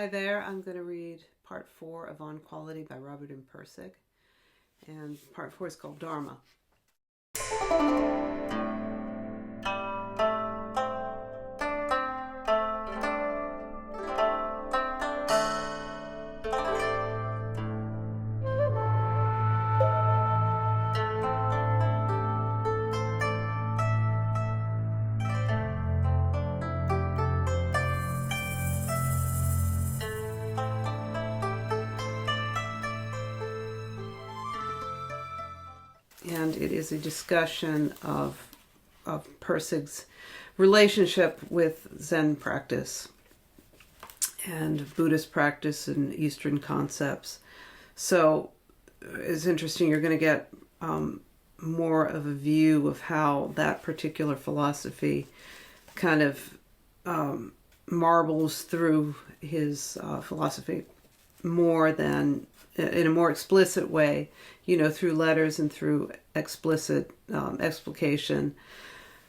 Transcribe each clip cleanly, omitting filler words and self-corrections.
Hi there, I'm going to read part 4 of On Quality by Robert and Pirsig, and part 4 is called Dharma. And it is a discussion of Pirsig's relationship with Zen practice and Buddhist practice and Eastern concepts. So it's interesting, you're going to get more of a view of how that particular philosophy kind of marbles through his philosophy more than in a more explicit way, through letters and through explicit explication,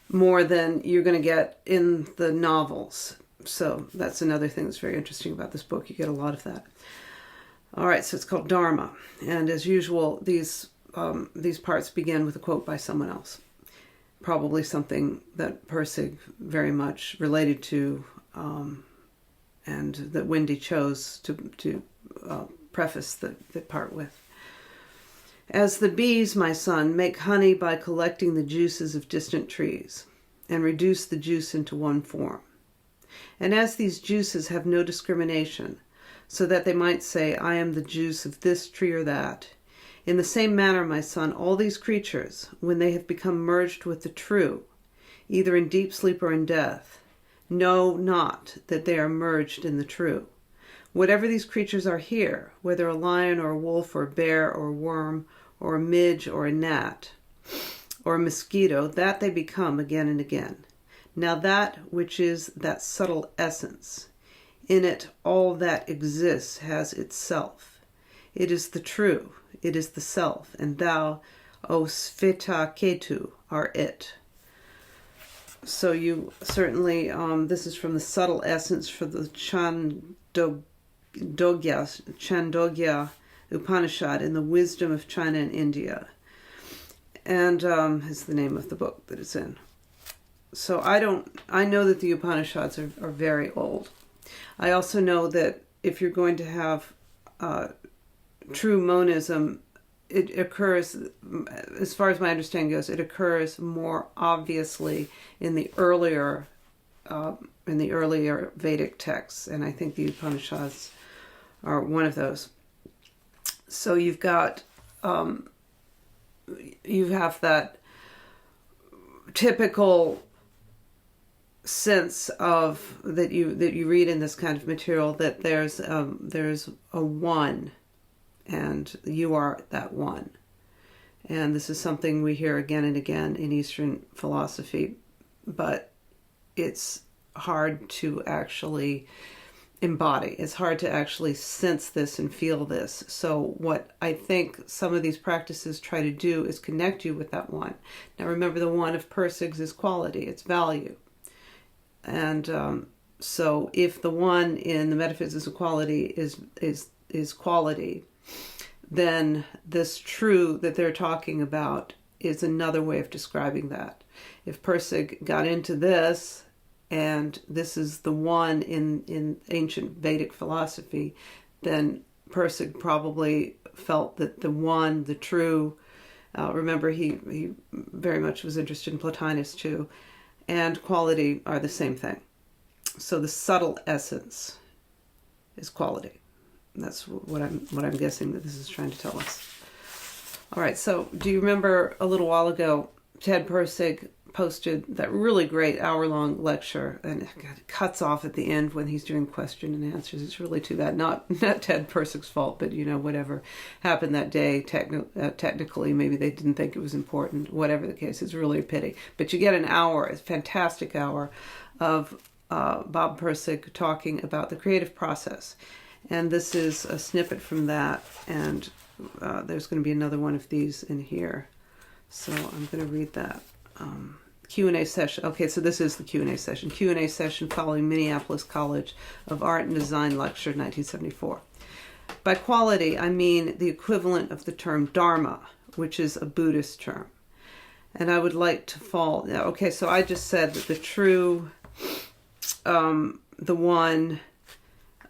more than you're going to get in the novels. So that's another thing that's very interesting about this book. You get a lot of that. All right, so it's called Dharma, and as usual, these parts begin with a quote by someone else, probably something that Pirsig very much related to, and that Wendy chose to preface the part with. As the bees, my son, make honey by collecting the juices of distant trees and reduce the juice into one form. And as these juices have no discrimination, so that they might say, I am the juice of this tree or that, in the same manner, my son, all these creatures, when they have become merged with the true, either in deep sleep or in death, know not that they are merged in the true. Whatever these creatures are here, whether a lion or a wolf or a bear or a worm or a midge or a gnat or a mosquito, that they become again and again. Now that which is that subtle essence, in it all that exists has itself. It is the true, it is the self, and thou, O Sveta Ketu, are it. So you certainly, this is from the subtle essence for the Chandogya Upanishad in the Wisdom of China and India, and is the name of the book that it's in. So I know that the Upanishads are very old. I also know that if you're going to have true monism, it occurs, as far as my understanding goes, it occurs more obviously in the earlier Vedic texts, and I think the Upanishads are one of those. So you have that typical sense of that you read in this kind of material, that there's a one, and you are that one. And this is something we hear again and again in Eastern philosophy, but it's hard to actually embody. It's hard to actually sense this and feel this. So what I think some of these practices try to do is connect you with that one. Now remember, the one of Pirsig's is quality, it's value. And so if the one in the metaphysics of quality is quality, then this true that they're talking about is another way of describing that. If Pirsig got into this, and this is the one in ancient Vedic philosophy, then Pirsig probably felt that the one, the true, remember he very much was interested in Plotinus too, and quality are the same thing. So the subtle essence is quality. That's what I'm guessing that this is trying to tell us. All right, so do you remember a little while ago, Ted Pirsig posted that really great hour-long lecture, and it cuts off at the end when he's doing question and answers. It's really too bad. Not Ted Pirsig's fault, but whatever happened that day, technically maybe they didn't think it was important. Whatever the case, it's really a pity. But you get an hour, a fantastic hour of Bob Pirsig talking about the creative process. And this is a snippet from that, and there's going to be another one of these in here. So I'm going to read that. Q&A session. Okay, so this is the Q&A session. Q&A session following Minneapolis College of Art and Design lecture, 1974. By quality, I mean the equivalent of the term Dharma, which is a Buddhist term. And I would like to fall... Okay, so I just said that the true, the one,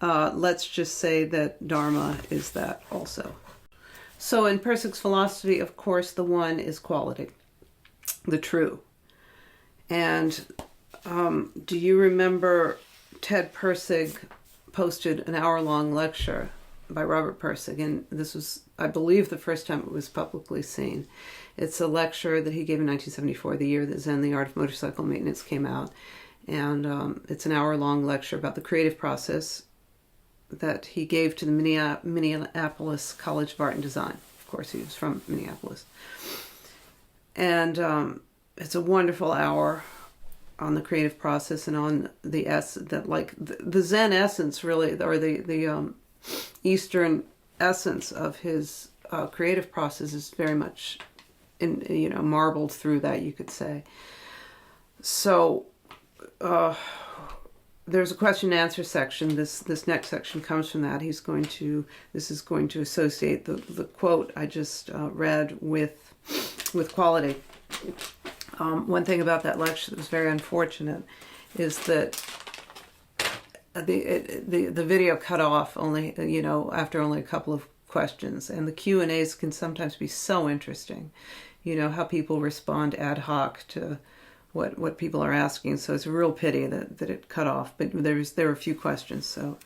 let's just say that Dharma is that also. So in Pirsig's philosophy, of course, the one is quality, the true. And do you remember Ted Pirsig posted an hour-long lecture by Robert Pirsig, and this was, I believe, the first time it was publicly seen. It's a lecture that he gave in 1974, the year that Zen, the Art of Motorcycle Maintenance came out. And it's an hour-long lecture about the creative process that he gave to the Minneapolis College of Art and Design. Of course, he was from Minneapolis. And it's a wonderful hour on the creative process and on the the Zen essence, really, or the Eastern essence of his creative process is very much marbled through that, you could say. So there's a question and answer section. This next section comes from that. This is going to associate the quote I just read with quality. One thing about that lecture that was very unfortunate is that the video cut off only after only a couple of questions, and the Q&As can sometimes be so interesting. How people respond ad hoc to what people are asking. So it's a real pity that it cut off. But there were a few questions. So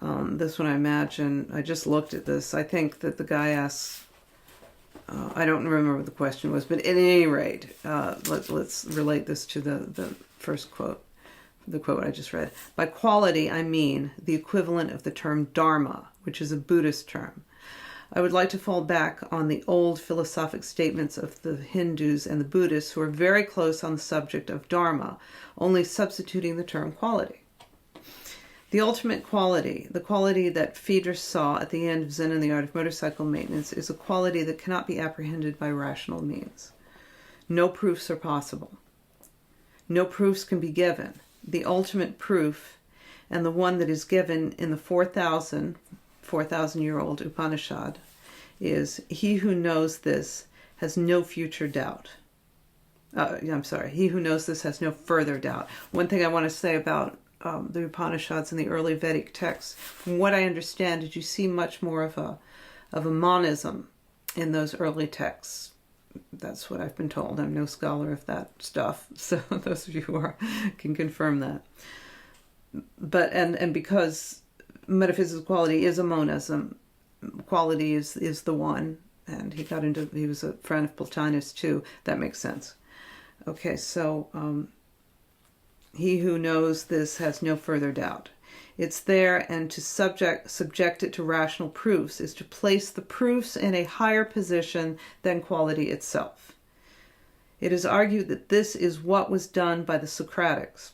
this one, I imagine, I just looked at this. I think that the guy asks, I don't remember what the question was, but at any rate, let's relate this to the first quote, the quote I just read. By quality, I mean the equivalent of the term Dharma, which is a Buddhist term. I would like to fall back on the old philosophic statements of the Hindus and the Buddhists, who are very close on the subject of Dharma, only substituting the term quality. The ultimate quality, the quality that Friedrich saw at the end of Zen and the Art of Motorcycle Maintenance, is a quality that cannot be apprehended by rational means. No proofs are possible. No proofs can be given. The ultimate proof, and the one that is given in the 4,000-year-old Upanishad, is he who knows this has no future doubt. He who knows this has no further doubt. One thing I want to say about the Upanishads and the early Vedic texts, from what I understand, did you see much more of a monism in those early texts? That's what I've been told. I'm no scholar of that stuff, so those of you who can confirm that. But and because metaphysical quality is a monism, quality is the one, and he was a friend of Plotinus too. That makes sense. Okay, so he who knows this has no further doubt. It's there, and to subject it to rational proofs is to place the proofs in a higher position than quality itself. It is argued that this is what was done by the Socratics.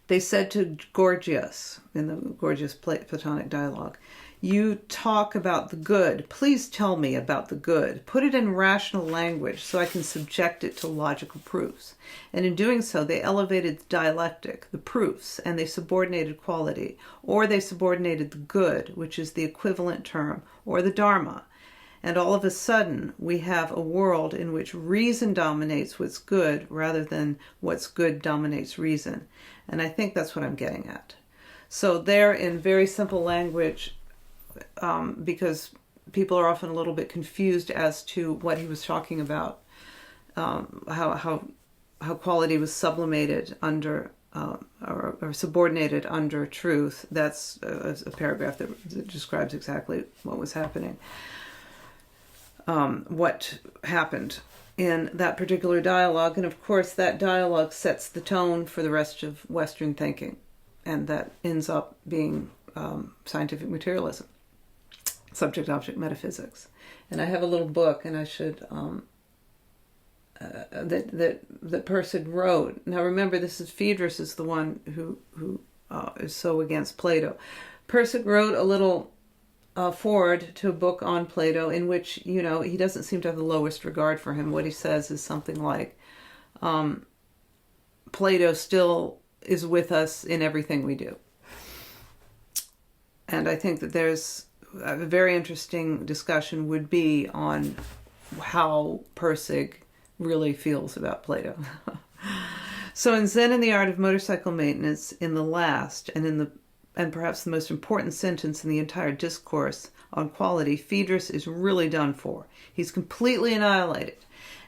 They said to Gorgias, in the Gorgias Platonic dialogue, "You talk about the good. Please tell me about the good. Put it in rational language so I can subject it to logical proofs." And in doing so, they elevated the dialectic, the proofs, and they subordinated quality, or they subordinated the good, which is the equivalent term, or the Dharma. And all of a sudden, we have a world in which reason dominates what's good rather than what's good dominates reason. And I think that's what I'm getting at. So there, in very simple language, because people are often a little bit confused as to what he was talking about, how quality was sublimated under or subordinated under truth. That's a paragraph that describes exactly what was happening. What happened in that particular dialogue, and of course that dialogue sets the tone for the rest of Western thinking, and that ends up being scientific materialism, subject-object metaphysics. And I have a little book, and I should that Pirsig wrote. Now remember, this is Friedrich is the one who is so against Plato. Pirsig wrote a little forward to a book on Plato in which, he doesn't seem to have the lowest regard for him. What he says is something like, Plato still is with us in everything we do. And I think that there's a very interesting discussion would be on how Pirsig really feels about Plato. So in Zen and the Art of Motorcycle Maintenance, in the last and perhaps the most important sentence in the entire discourse on quality, Phaedrus is really done for. He's completely annihilated.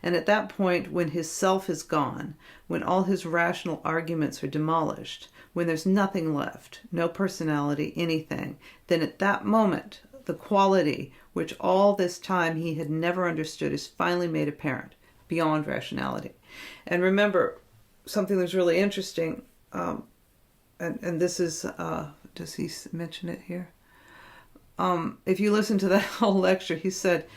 And at that point, when his self is gone, when all his rational arguments are demolished, when there's nothing left, no personality, anything, then at that moment, the quality which all this time he had never understood is finally made apparent, beyond rationality. And remember, something that's really interesting, and this is, does he mention it here? If you listen to that whole lecture, he said,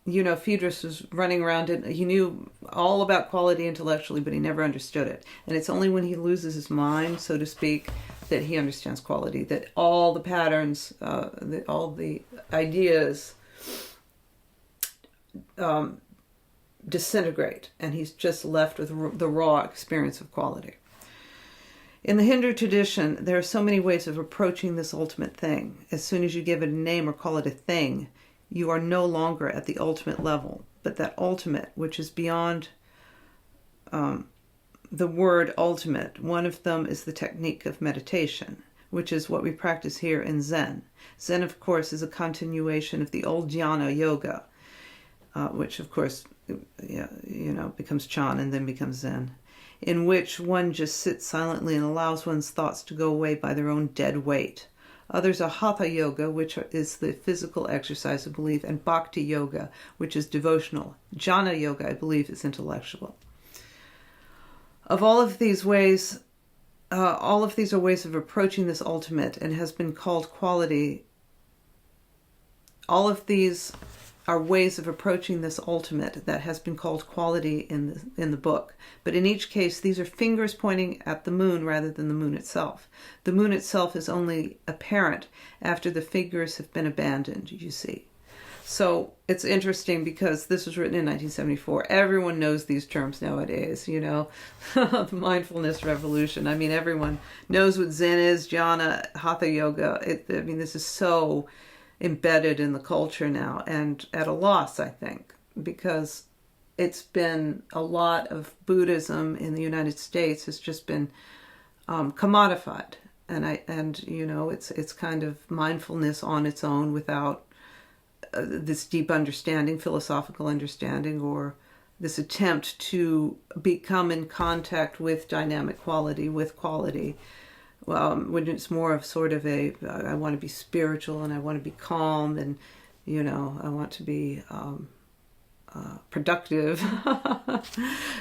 Phaedrus was running around and he knew all about quality intellectually, but he never understood it. And it's only when he loses his mind, so to speak, that he understands quality, that all the patterns, all the ideas disintegrate, and he's just left with the raw experience of quality. In the Hindu tradition, there are so many ways of approaching this ultimate thing. As soon as you give it a name or call it a thing, you are no longer at the ultimate level, but that ultimate, which is beyond the word ultimate. One of them is the technique of meditation, which is what we practice here in Zen. Zen, of course, is a continuation of the old jhana yoga, which, of course, becomes chan and then becomes Zen, in which one just sits silently and allows one's thoughts to go away by their own dead weight. Others are hatha yoga, which is the physical exercise of belief, and bhakti yoga, which is devotional. Jnana yoga, I believe, is intellectual. Of all of these ways, all of these are ways of approaching this ultimate and has been called quality. All of these are ways of approaching this ultimate that has been called quality in the book. But in each case, these are fingers pointing at the moon rather than the moon itself. The moon itself is only apparent after the figures have been abandoned, you see. So it's interesting because this was written in 1974. Everyone knows these terms nowadays, the mindfulness revolution. I mean, everyone knows what Zen is, jhana, hatha yoga. This is so embedded in the culture now, and at a loss, I think, because it's been a lot of Buddhism in the United States has just been commodified, and it's kind of mindfulness on its own without this deep understanding, philosophical understanding, or this attempt to become in contact with dynamic quality, with quality. When it's more of sort of I want to be spiritual and I want to be calm and, I want to be productive.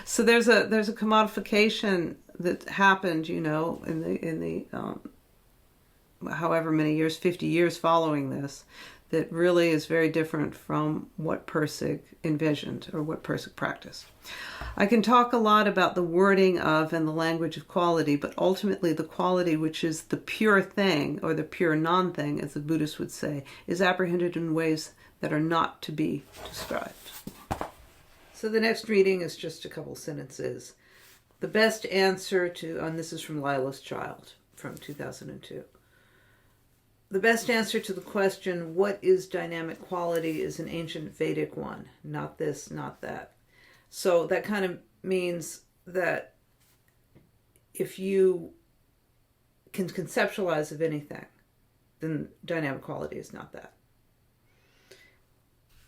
So there's a commodification that happened, in the however many years, 50 years following this, that really is very different from what Pirsig envisioned or what Pirsig practiced. I can talk a lot about the wording of and the language of quality, but ultimately the quality, which is the pure thing or the pure non-thing, as the Buddhists would say, is apprehended in ways that are not to be described. So the next reading is just a couple sentences. The best answer to, and this is from Lila's Child from 2002. The best answer to the question, what is dynamic quality, is an ancient Vedic one. Not this, not that. So that kind of means that if you can conceptualize of anything, then dynamic quality is not that.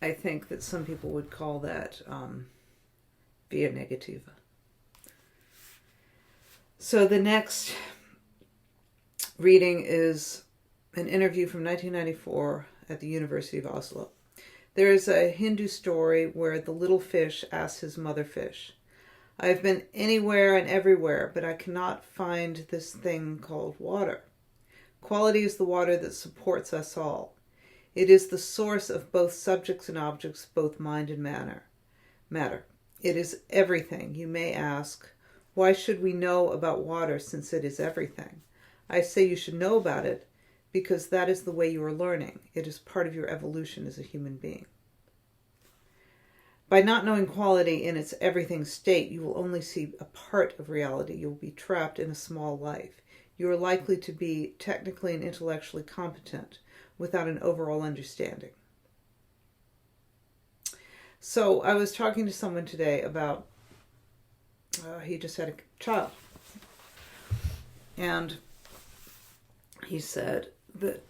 I think that some people would call that via negativa. So the next reading is an interview from 1994 at the University of Oslo. There is a Hindu story where the little fish asks his mother fish, I have been anywhere and everywhere, but I cannot find this thing called water. Quality is the water that supports us all. It is the source of both subjects and objects, both mind and matter. It is everything. You may ask, why should we know about water since it is everything? I say you should know about it because that is the way you are learning. It is part of your evolution as a human being. By not knowing quality in its everything state, you will only see a part of reality. You will be trapped in a small life. You are likely to be technically and intellectually competent without an overall understanding. So I was talking to someone today about, he just had a child. And he said that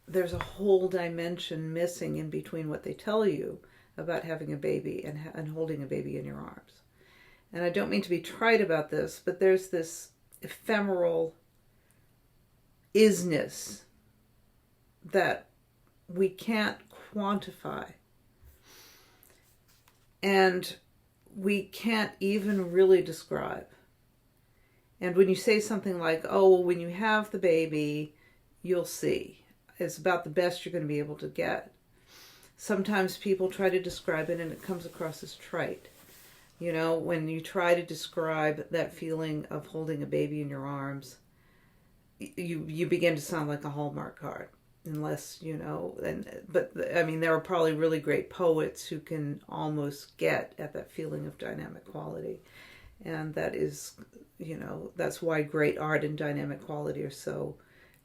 there's a whole dimension missing in between what they tell you about having a baby and holding a baby in your arms. And I don't mean to be trite about this, but there's this ephemeral isness that we can't quantify. And we can't even really describe. And when you say something like, oh, well, when you have the baby, you'll see. It's about the best you're going to be able to get. Sometimes people try to describe it and it comes across as trite. You know, when you try to describe that feeling of holding a baby in your arms, you begin to sound like a Hallmark card. Unless, you know, but I mean, there are probably really great poets who can almost get at that feeling of dynamic quality. And that is, you know, that's why great art and dynamic quality are so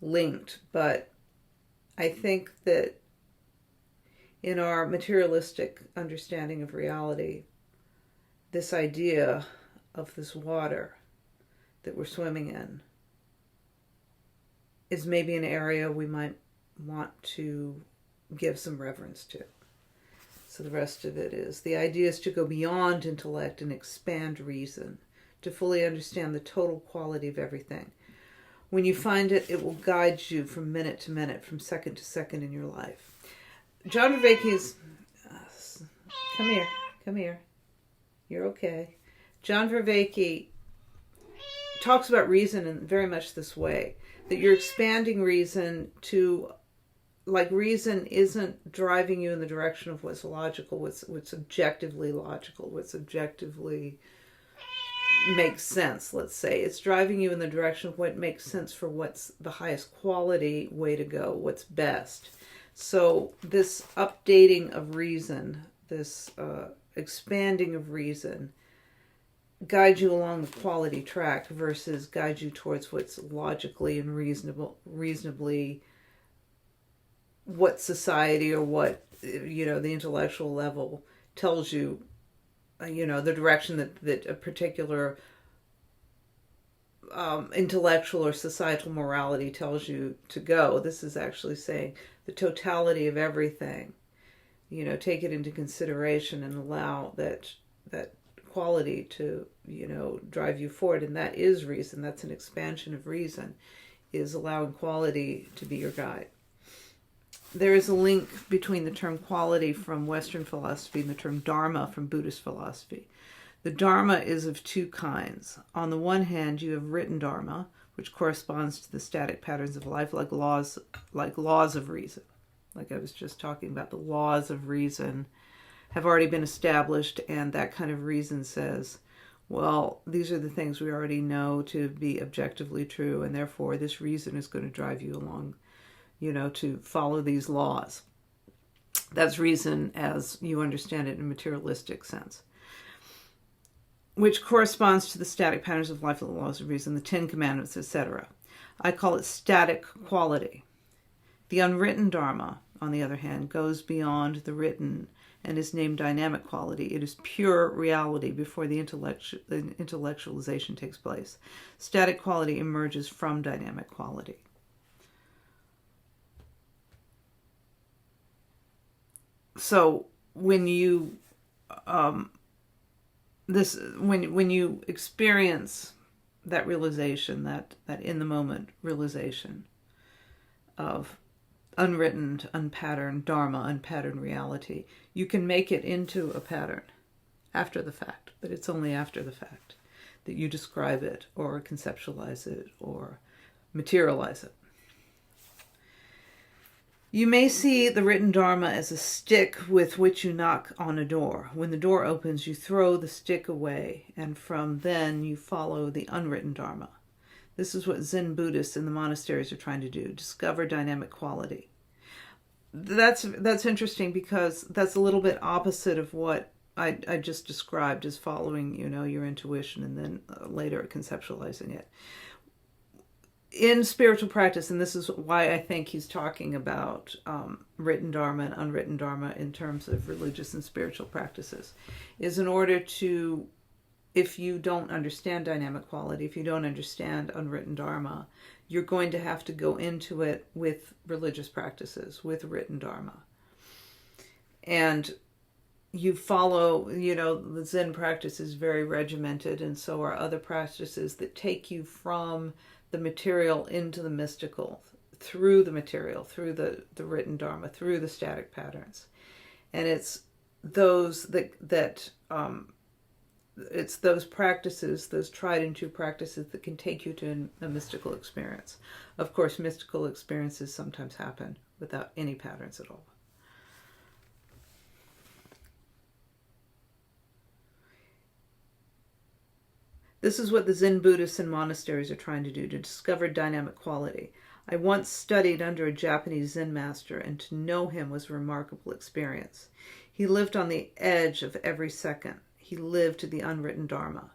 linked. But I think that in our materialistic understanding of reality, this idea of this water that we're swimming in is maybe an area we might want to give some reverence to. So the rest of it is, the idea is to go beyond intellect and expand reason, to fully understand the total quality of everything. When you find it, it will guide you from minute to minute, from second to second in your life. John Vervaeke's, come here, you're okay. John Vervaeke talks about reason in very much this way, that you're expanding reason to, like, reason isn't driving you in the direction of what's logical, what's objectively logical, what's objectively makes sense, let's say. It's driving you in the direction of what makes sense for what's the highest quality way to go, what's best. So this updating of reason, this expanding of reason, guides you along the quality track versus guide you towards what's logically and reasonably what society or what, you know, the intellectual level tells you, you know, the direction that a particular intellectual or societal morality tells you to go. This is actually saying the totality of everything, you know, take it into consideration and allow that quality to, you know, drive you forward. And that is reason. That's an expansion of reason, is allowing quality to be your guide. There is a link between the term quality from Western philosophy and the term Dharma from Buddhist philosophy. The Dharma is of two kinds. On the one hand, you have written Dharma, which corresponds to the static patterns of life, like laws of reason. Like I was just talking about, the laws of reason have already been established, and that kind of reason says, well, these are the things we already know to be objectively true, and therefore this reason is going to drive you along, you know, to follow these laws. That's reason as you understand it in a materialistic sense, which corresponds to the static patterns of life, the laws of reason, the Ten Commandments, etc. I call it static quality. The unwritten Dharma, on the other hand, goes beyond the written and is named dynamic quality. It is pure reality before the intellectualization takes place. Static quality emerges from dynamic quality. So when you when you experience that realization, that in the moment realization of unwritten, unpatterned Dharma, unpatterned reality, you can make it into a pattern after the fact, but it's only after the fact that you describe it or conceptualize it or materialize it. You may see the written Dharma as a stick with which you knock on a door. When the door opens, you throw the stick away, and from then you follow the unwritten Dharma. This is what Zen Buddhists in the monasteries are trying to do, discover dynamic quality. That's interesting because that's a little bit opposite of what I just described as following, your intuition and then later conceptualizing it. In spiritual practice, and this is why I think he's talking about written Dharma and unwritten Dharma in terms of religious and spiritual practices, is in order to, if you don't understand dynamic quality, if you don't understand unwritten Dharma, you're going to have to go into it with religious practices, with written Dharma. And you follow, the Zen practice is very regimented, and so are other practices that take you from the material into the mystical, through the material, through the written Dharma, through the static patterns. And it's those it's those practices, those tried and true practices that can take you to a mystical experience. Of course, mystical experiences sometimes happen without any patterns at all. This is what the Zen Buddhists in monasteries are trying to do, to discover dynamic quality. I once studied under a Japanese Zen master, and to know him was a remarkable experience. He lived on the edge of every second. He lived to the unwritten Dharma,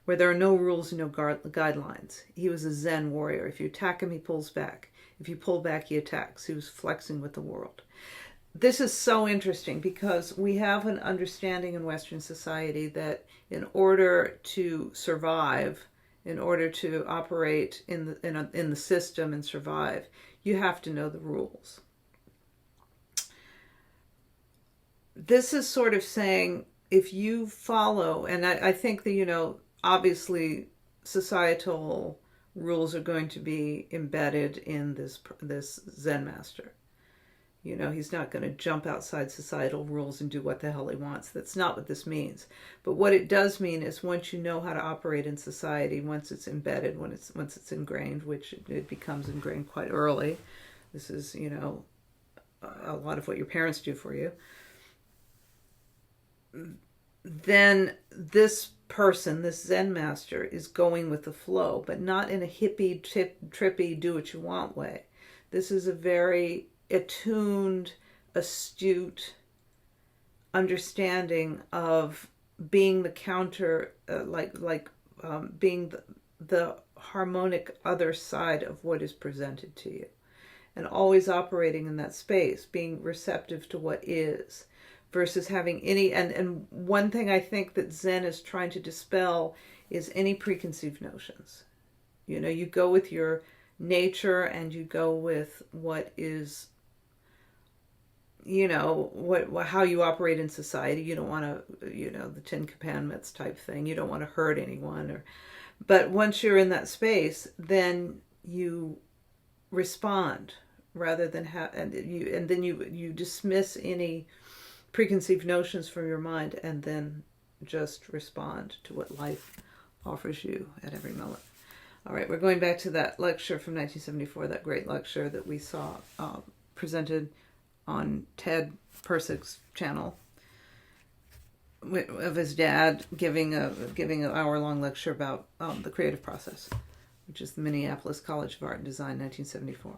where there are no rules and no guidelines. He was a Zen warrior. If you attack him, he pulls back. If you pull back, he attacks. He was flexing with the world. This is so interesting because we have an understanding in Western society that in order to survive, in order to operate in the system and survive, you have to know the rules. This is sort of saying, if you follow, and I think that, obviously societal rules are going to be embedded in this Zen master. He's not going to jump outside societal rules and do what the hell he wants. That's not what this means. But what it does mean is once you know how to operate in society, once it's embedded, once it's ingrained, which it becomes ingrained quite early. This is, a lot of what your parents do for you. Then this person, this Zen master, is going with the flow, but not in a hippie, trippy, do-what-you-want way. This is a very attuned, astute understanding of being the counter, being the harmonic other side of what is presented to you, and always operating in that space, being receptive to what is, versus having any, and one thing I think that Zen is trying to dispel is any preconceived notions. You go with your nature and you go with what is, how you operate in society. You don't want to, the Ten Commandments type thing. You don't want to hurt anyone. But once you're in that space, then you respond rather than and then you dismiss any preconceived notions from your mind and then just respond to what life offers you at every moment. All right, we're going back to that lecture from 1974, that great lecture that we saw presented on Ted Pirsig's channel of his dad giving an hour-long lecture about the creative process, which is the Minneapolis College of Art and Design, 1974.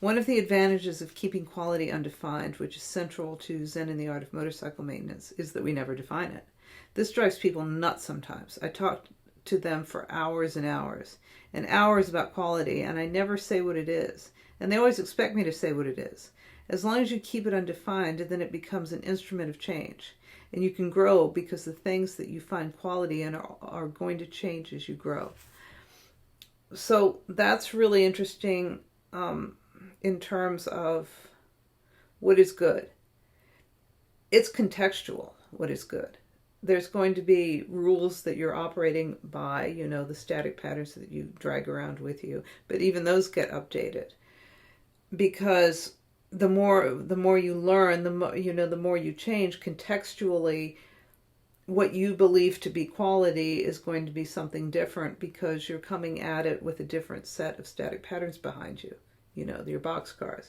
One of the advantages of keeping quality undefined, which is central to Zen and the art of motorcycle maintenance, is that we never define it. This drives people nuts sometimes. I talk to them for hours and hours about quality, and I never say what it is. And they always expect me to say what it is. As long as you keep it undefined, then it becomes an instrument of change. And you can grow because the things that you find quality in are going to change as you grow. So that's really interesting in terms of what is good. It's contextual, what is good. There's going to be rules that you're operating by, the static patterns that you drag around with you. But even those get updated. Because the more you learn, the more you change contextually. What you believe to be quality is going to be something different because you're coming at it with a different set of static patterns behind you, your boxcars.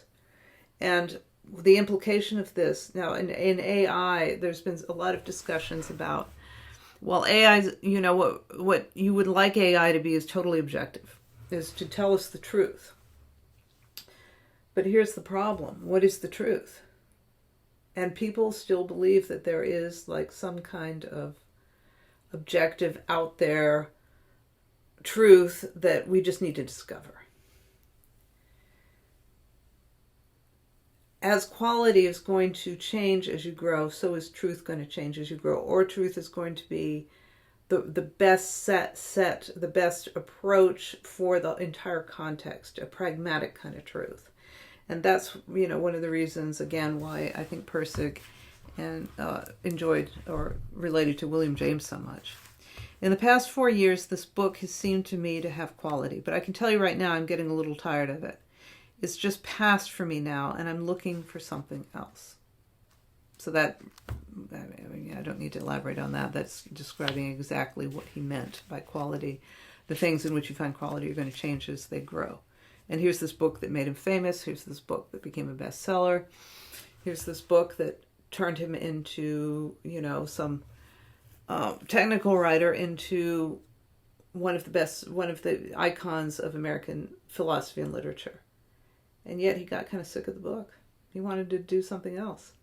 And the implication of this, now in AI, there's been a lot of discussions about, well, AI, what you would like AI to be is totally objective, is to tell us the truth. But here's the problem. What is the truth? And people still believe that there is like some kind of objective out there truth that we just need to discover. As quality is going to change as you grow, so is truth going to change as you grow. Or truth is going to be the best the best approach for the entire context, a pragmatic kind of truth. And that's, one of the reasons, again, why I think Pirsig and enjoyed or related to William James so much. In the past 4 years, this book has seemed to me to have quality, but I can tell you right now I'm getting a little tired of it. It's just past for me now, and I'm looking for something else. So that, I don't need to elaborate on that. That's describing exactly what he meant by quality. The things in which you find quality are going to change as they grow. And here's this book that made him famous. Here's this book that became a bestseller. Here's this book that turned him into, some technical writer, into one of the icons of American philosophy and literature. And yet he got kind of sick of the book. He wanted to do something else.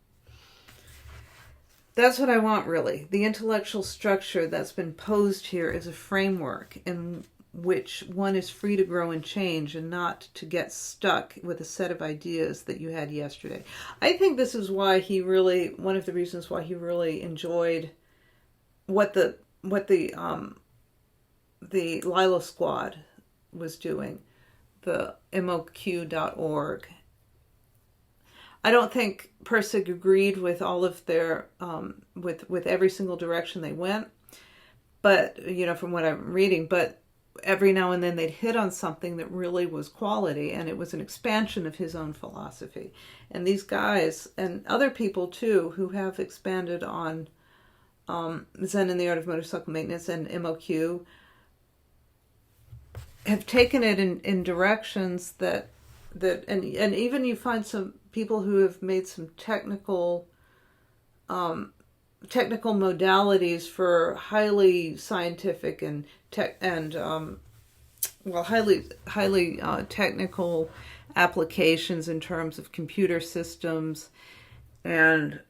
That's what I want, really. The intellectual structure that's been posed here is a framework in which one is free to grow and change, and not to get stuck with a set of ideas that you had yesterday. I think this is why one of the reasons why he really enjoyed what the Lilo Squad was doing, the MOQ.org. I don't think Pirsig agreed with all of their, with every single direction they went, but, from what I'm reading, but every now and then they'd hit on something that really was quality, and it was an expansion of his own philosophy. And these guys, and other people too, who have expanded on Zen and the Art of Motorcycle Maintenance and MOQ, have taken it in directions that and even you find some people who have made some technical modalities for highly scientific and highly technical applications in terms of computer systems and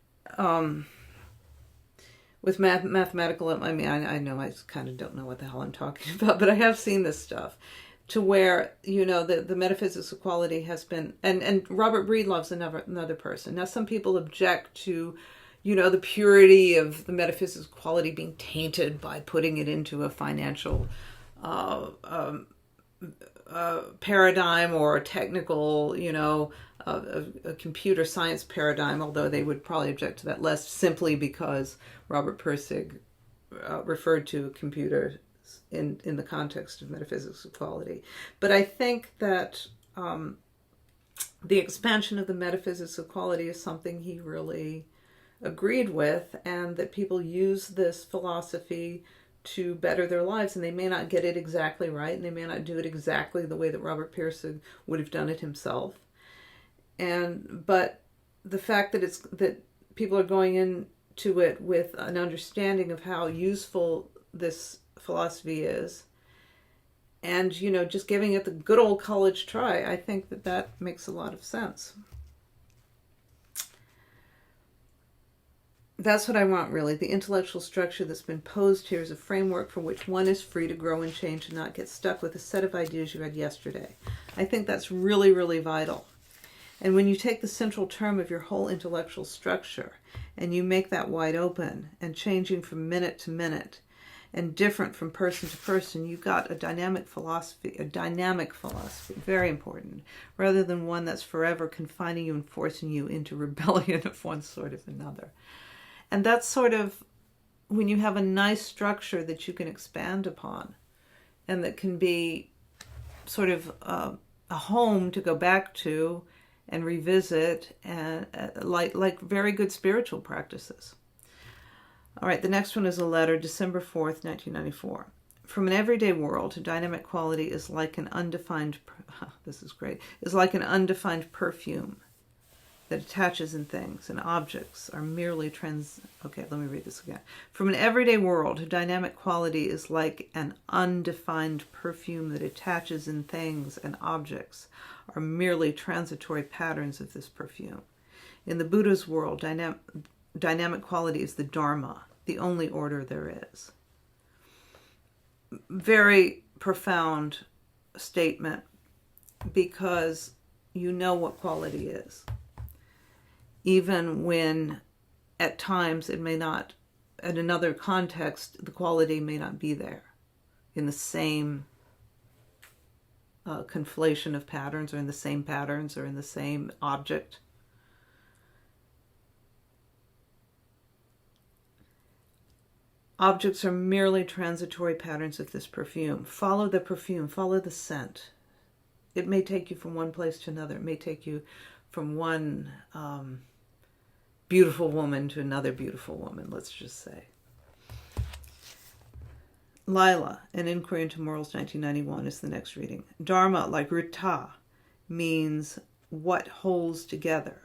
with mathematical. I know I kind of don't know what the hell I'm talking about, but I have seen this stuff to where, the metaphysics of quality has been, and Robert Breedlove's another person. Now, some people object to, the purity of the metaphysics of quality being tainted by putting it into a financial paradigm or a technical, a computer science paradigm, although they would probably object to that less simply because Robert Pirsig referred to computers in the context of metaphysics of quality. But I think that the expansion of the metaphysics of quality is something he really agreed with, and that people use this philosophy to better their lives, and they may not get it exactly right, and they may not do it exactly the way that Robert Pirsig would have done it himself. But the fact that people are going into it with an understanding of how useful this philosophy is, and just giving it the good old college try, I think that makes a lot of sense. That's what I want, really. The intellectual structure that's been posed here is a framework from which one is free to grow and change and not get stuck with a set of ideas you had yesterday. I think that's really, really vital. And when you take the central term of your whole intellectual structure and you make that wide open and changing from minute to minute and different from person to person, you got a dynamic philosophy, very important, rather than one that's forever confining you and forcing you into rebellion of one sort or another. And that's sort of when you have a nice structure that you can expand upon and that can be sort of a home to go back to and revisit, and like very good spiritual practices. All right, the next one is a letter, December 4th, 1994. From an everyday world, dynamic quality is like an undefined, perfume that attaches in things, and objects are merely Okay, let me read this again. From an everyday world, dynamic quality is like an undefined perfume that attaches in things, and objects are merely transitory patterns of this perfume. In the Buddha's world, dynamic quality is the Dharma, the only order there is. Very profound statement, because you know what quality is. Even when at times it may not, in another context, the quality may not be there in the same conflation of patterns, or in the same patterns, or in the same object. Objects are merely transitory patterns of this perfume. Follow the perfume, follow the scent. It may take you from one place to another. It may take you from one beautiful woman to another beautiful woman, let's just say. Lila, An Inquiry into Morals, 1991, is the next reading. Dharma, like Rita, means what holds together.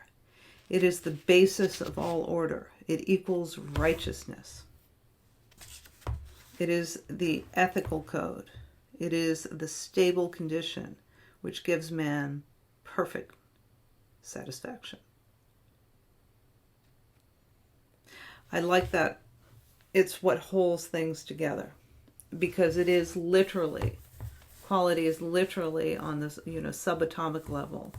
It is the basis of all order. It equals righteousness. It is the ethical code. It is the stable condition which gives man perfect satisfaction. I like that it's what holds things together, because it is literally, quality is literally on this, subatomic level,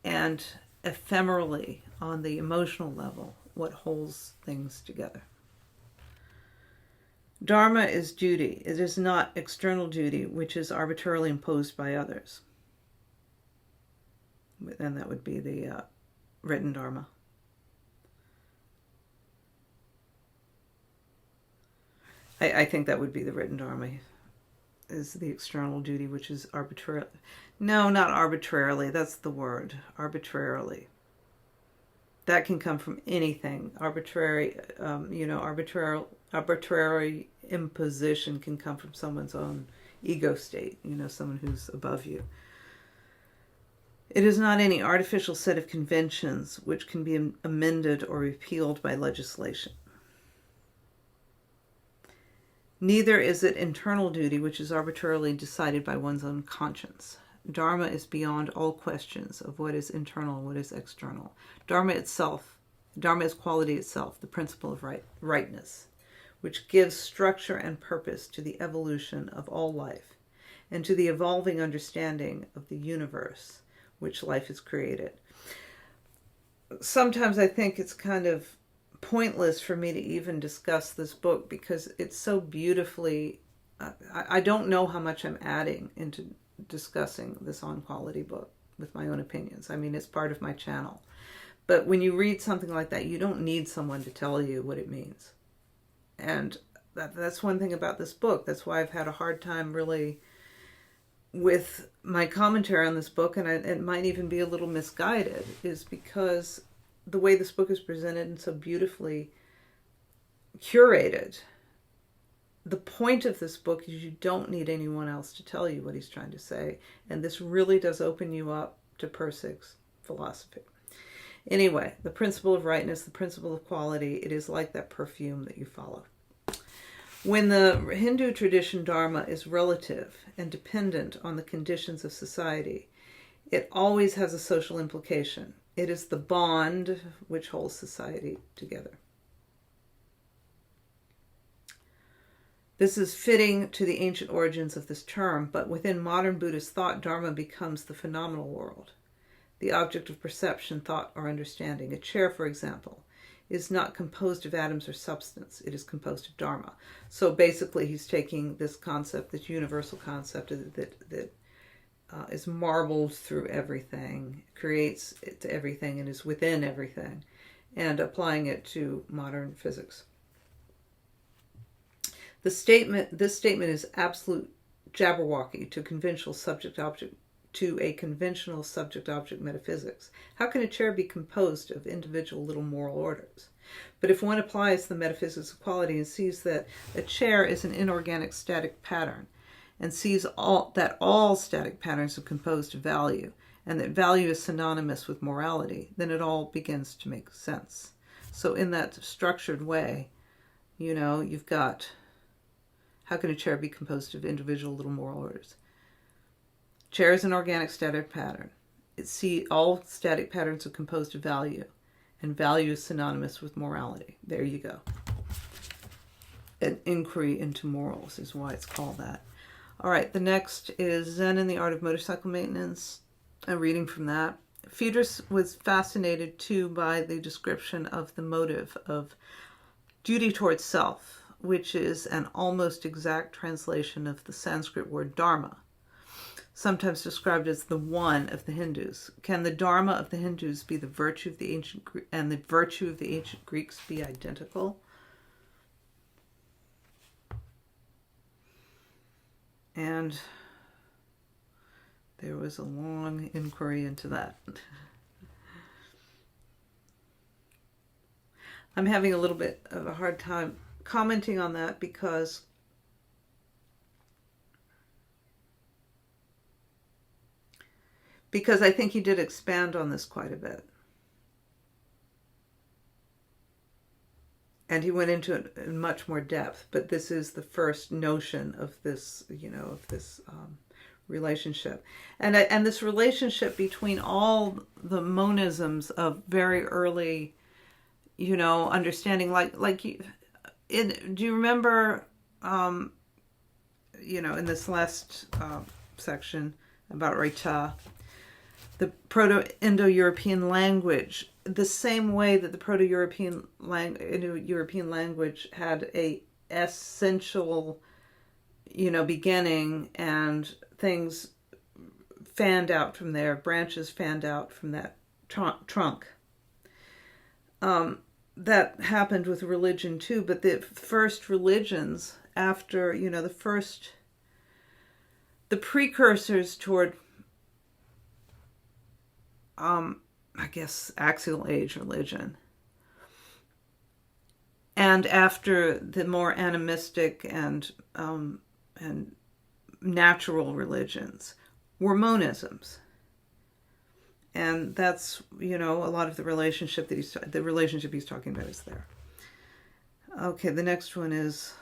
and ephemerally on the emotional level, what holds things together. Dharma is duty. It is not external duty, which is arbitrarily imposed by others. And that would be the written Dharma. I think that would be the written Dharma, is the external duty, which is arbitrarily. No, not arbitrarily. That's the word. Arbitrarily. That can come from anything. Arbitrary imposition can come from someone's own ego state, someone who's above you. It is not any artificial set of conventions which can be amended or repealed by legislation. Neither is it internal duty, which is arbitrarily decided by one's own conscience. Dharma is beyond all questions of what is internal and what is external. Dharma is quality itself, the principle of rightness, which gives structure and purpose to the evolution of all life and to the evolving understanding of the universe which life has created. Sometimes I think it's kind of pointless for me to even discuss this book, because it's so beautifully, I don't know how much I'm adding into discussing this on quality book with my own opinions. I mean, it's part of my channel. But when you read something like that, you don't need someone to tell you what it means. And that's one thing about this book. That's why I've had a hard time really with my commentary on this book, and it might even be a little misguided, is because the way this book is presented and so beautifully curated. The point of this book is you don't need anyone else to tell you what he's trying to say. And this really does open you up to Pirsig's philosophy. Anyway, the principle of rightness, the principle of quality, it is like that perfume that you follow. When the Hindu tradition Dharma is relative and dependent on the conditions of society, it always has a social implication. It is the bond which holds society together. This is fitting to the ancient origins of this term, but within modern Buddhist thought, Dharma becomes the phenomenal world, the object of perception, thought, or understanding. A chair, for example, is not composed of atoms or substance. It is composed of Dharma. So basically he's taking this concept, this universal concept that is marbled through everything, creates it to everything, and is within everything, and applying it to modern physics. This statement is absolute Jabberwocky to a conventional subject-object metaphysics. How can a chair be composed of individual little moral orders? But if one applies the metaphysics of quality and sees that a chair is an inorganic static pattern, and sees that all static patterns are composed of value, and that value is synonymous with morality, then it all begins to make sense. So in that structured way, you've got, how can a chair be composed of individual little moral orders? Chair is an organic static pattern. see all static patterns are composed of value, and value is synonymous with morality. There you go. An inquiry into morals is why it's called that. All right, the next is Zen and the Art of Motorcycle Maintenance. A reading from that. Phaedrus was fascinated too by the description of the motive of duty towards self, which is an almost exact translation of the Sanskrit word dharma, sometimes described as the one of the Hindus. Can the dharma of the Hindus be the virtue of the ancient and the virtue of the ancient Greeks be identical? And there was a long inquiry into that. I'm having a little bit of a hard time commenting on that because I think he did expand on this quite a bit. And he went into it in much more depth, but this is the first notion of this, relationship. And this relationship between all the monisms of very early, understanding, do you remember, in this last section about Rita, the Proto-Indo-European language, the same way that the Proto-European Indo-European language had a essential, beginning, and things fanned out from there, branches fanned out from that trunk. That happened with religion too, but the first religions after, the precursors toward axial age religion. And after the more animistic and natural religions were monisms. And that's, a lot of the relationship he's talking about is there. Okay, the next one is,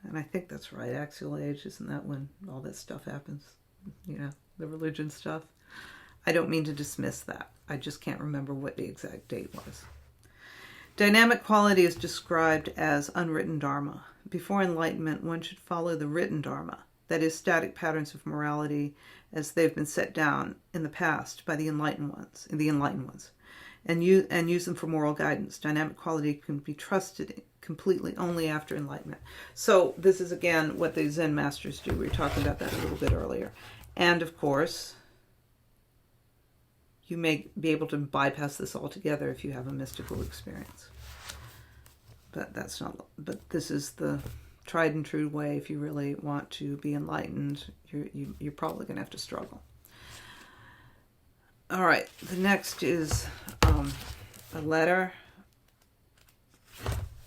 and I think that's right, axial age, isn't that when all that stuff happens? The religion stuff. I don't mean to dismiss that. I just can't remember what the exact date was. Dynamic quality is described as unwritten dharma. Before enlightenment, one should follow the written dharma, that is, static patterns of morality as they've been set down in the past by the enlightened ones, and use them for moral guidance. Dynamic quality can be trusted completely only after enlightenment. So this is again what the Zen masters do. We were talking about that a little bit earlier. And of course, you may be able to bypass this altogether if you have a mystical experience. But this is the tried and true way. If you really want to be enlightened, you're probably going to have to struggle. All right, the next is a letter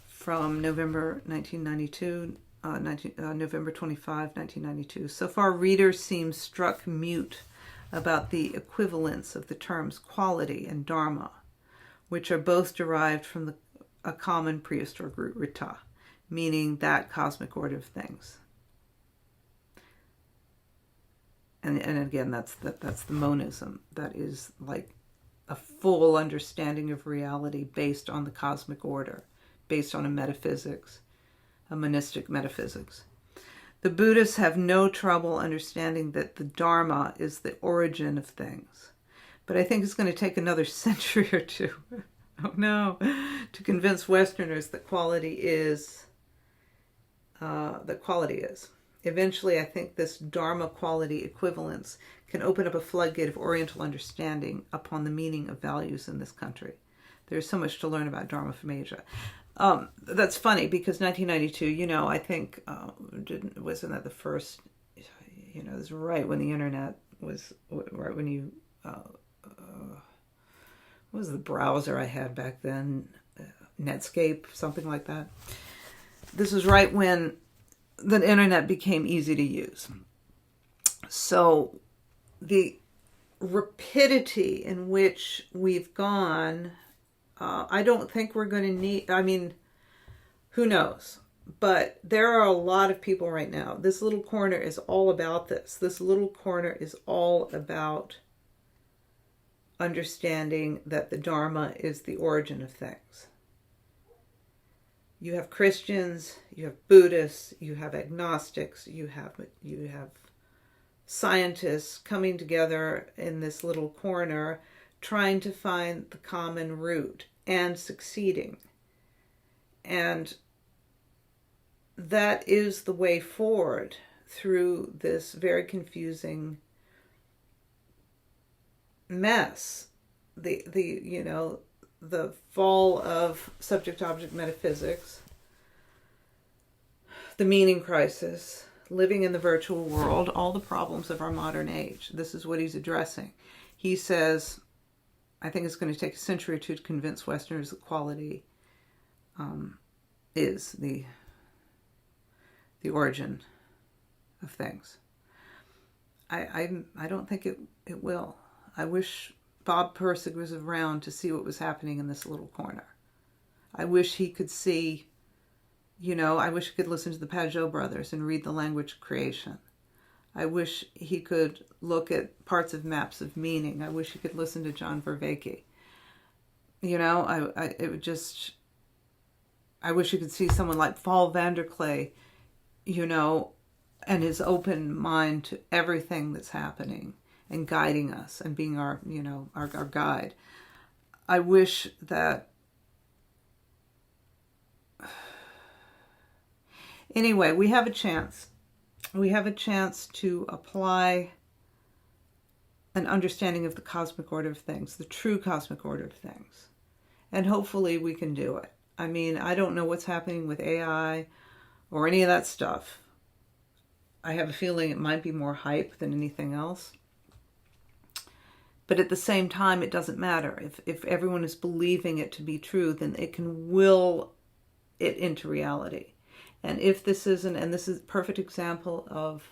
from November 1992, November 25, 1992. So far, readers seem struck mute about the equivalence of the terms quality and dharma, which are both derived from a common prehistoric root Rita, meaning that cosmic order of things. And again, that's the monism. That is like a full understanding of reality based on the cosmic order, based on a monistic metaphysics. The Buddhists have no trouble understanding that the Dharma is the origin of things. But I think it's going to take another century or two, to convince Westerners that quality is. Eventually, I think this Dharma quality equivalence can open up a floodgate of Oriental understanding upon the meaning of values in this country. There's so much to learn about Dharma from Asia. That's funny because 1992, I think, wasn't that the first, it was right when the internet was, right when you, what was the browser I had back then? Netscape, something like that. This was right when the internet became easy to use. So the rapidity in which we've gone, I don't think we're going to need, who knows? But there are a lot of people right now. This little corner is all about this. This little corner is all about understanding that the Dharma is the origin of things. You have Christians, you have Buddhists, you have agnostics, you have scientists coming together in this little corner trying to find the common root and succeeding. And that is the way forward through this very confusing mess. The fall of subject-object metaphysics, the meaning crisis, living in the virtual world, all the problems of our modern age. This is what he's addressing. He says, I think it's going to take a century or two to convince Westerners that quality is the origin of things. I don't think it will. I wish Bob Pirsig was around to see what was happening in this little corner. I wish he could see, I wish he could listen to the Pajot brothers and read the language of creation. I wish he could look at parts of maps of meaning. I wish he could listen to John Vervaeke. I wish you could see someone like Paul Vanderklay, and his open mind to everything that's happening and guiding us and being our guide. I wish that... Anyway, we have a chance. We have a chance to apply an understanding of the cosmic order of things, the true cosmic order of things. And hopefully we can do it. I mean, I don't know what's happening with AI or any of that stuff. I have a feeling it might be more hype than anything else. But at the same time, it doesn't matter. If everyone is believing it to be true, then it can will it into reality. And if this isn't, and this is a perfect example of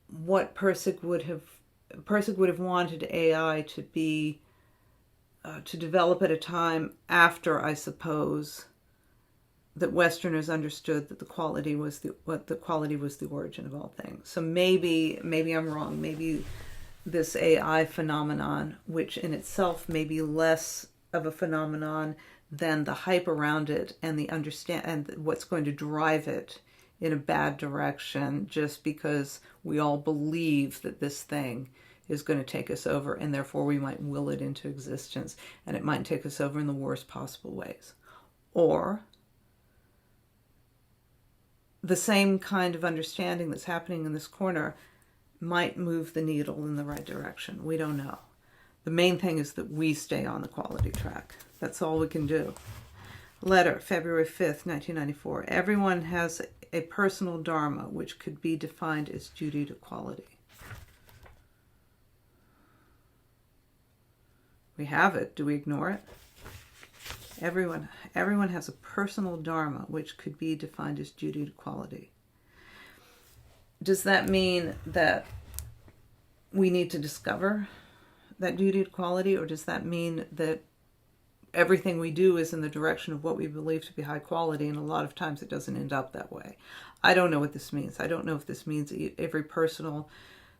what Pirsig would have wanted AI to be, to develop at a time after, I suppose, that Westerners understood that the quality was the origin of all things. So maybe I'm wrong. Maybe this AI phenomenon, which in itself may be less of a phenomenon than the hype around it and and what's going to drive it in a bad direction, just because we all believe that this thing is going to take us over, and therefore we might will it into existence, and it might take us over in the worst possible ways. Or the same kind of understanding that's happening in this corner might move the needle in the right direction. We don't know. The main thing is that we stay on the quality track. That's all we can do. Letter, February 5th, 1994. Everyone has a personal dharma which could be defined as duty to quality. We have it. Do we ignore it? Everyone has a personal dharma which could be defined as duty to quality. Does that mean that we need to discover that duty to quality, or does that mean that everything we do is in the direction of what we believe to be high quality, and a lot of times it doesn't end up that way? I don't know what this means. I don't know if this means every personal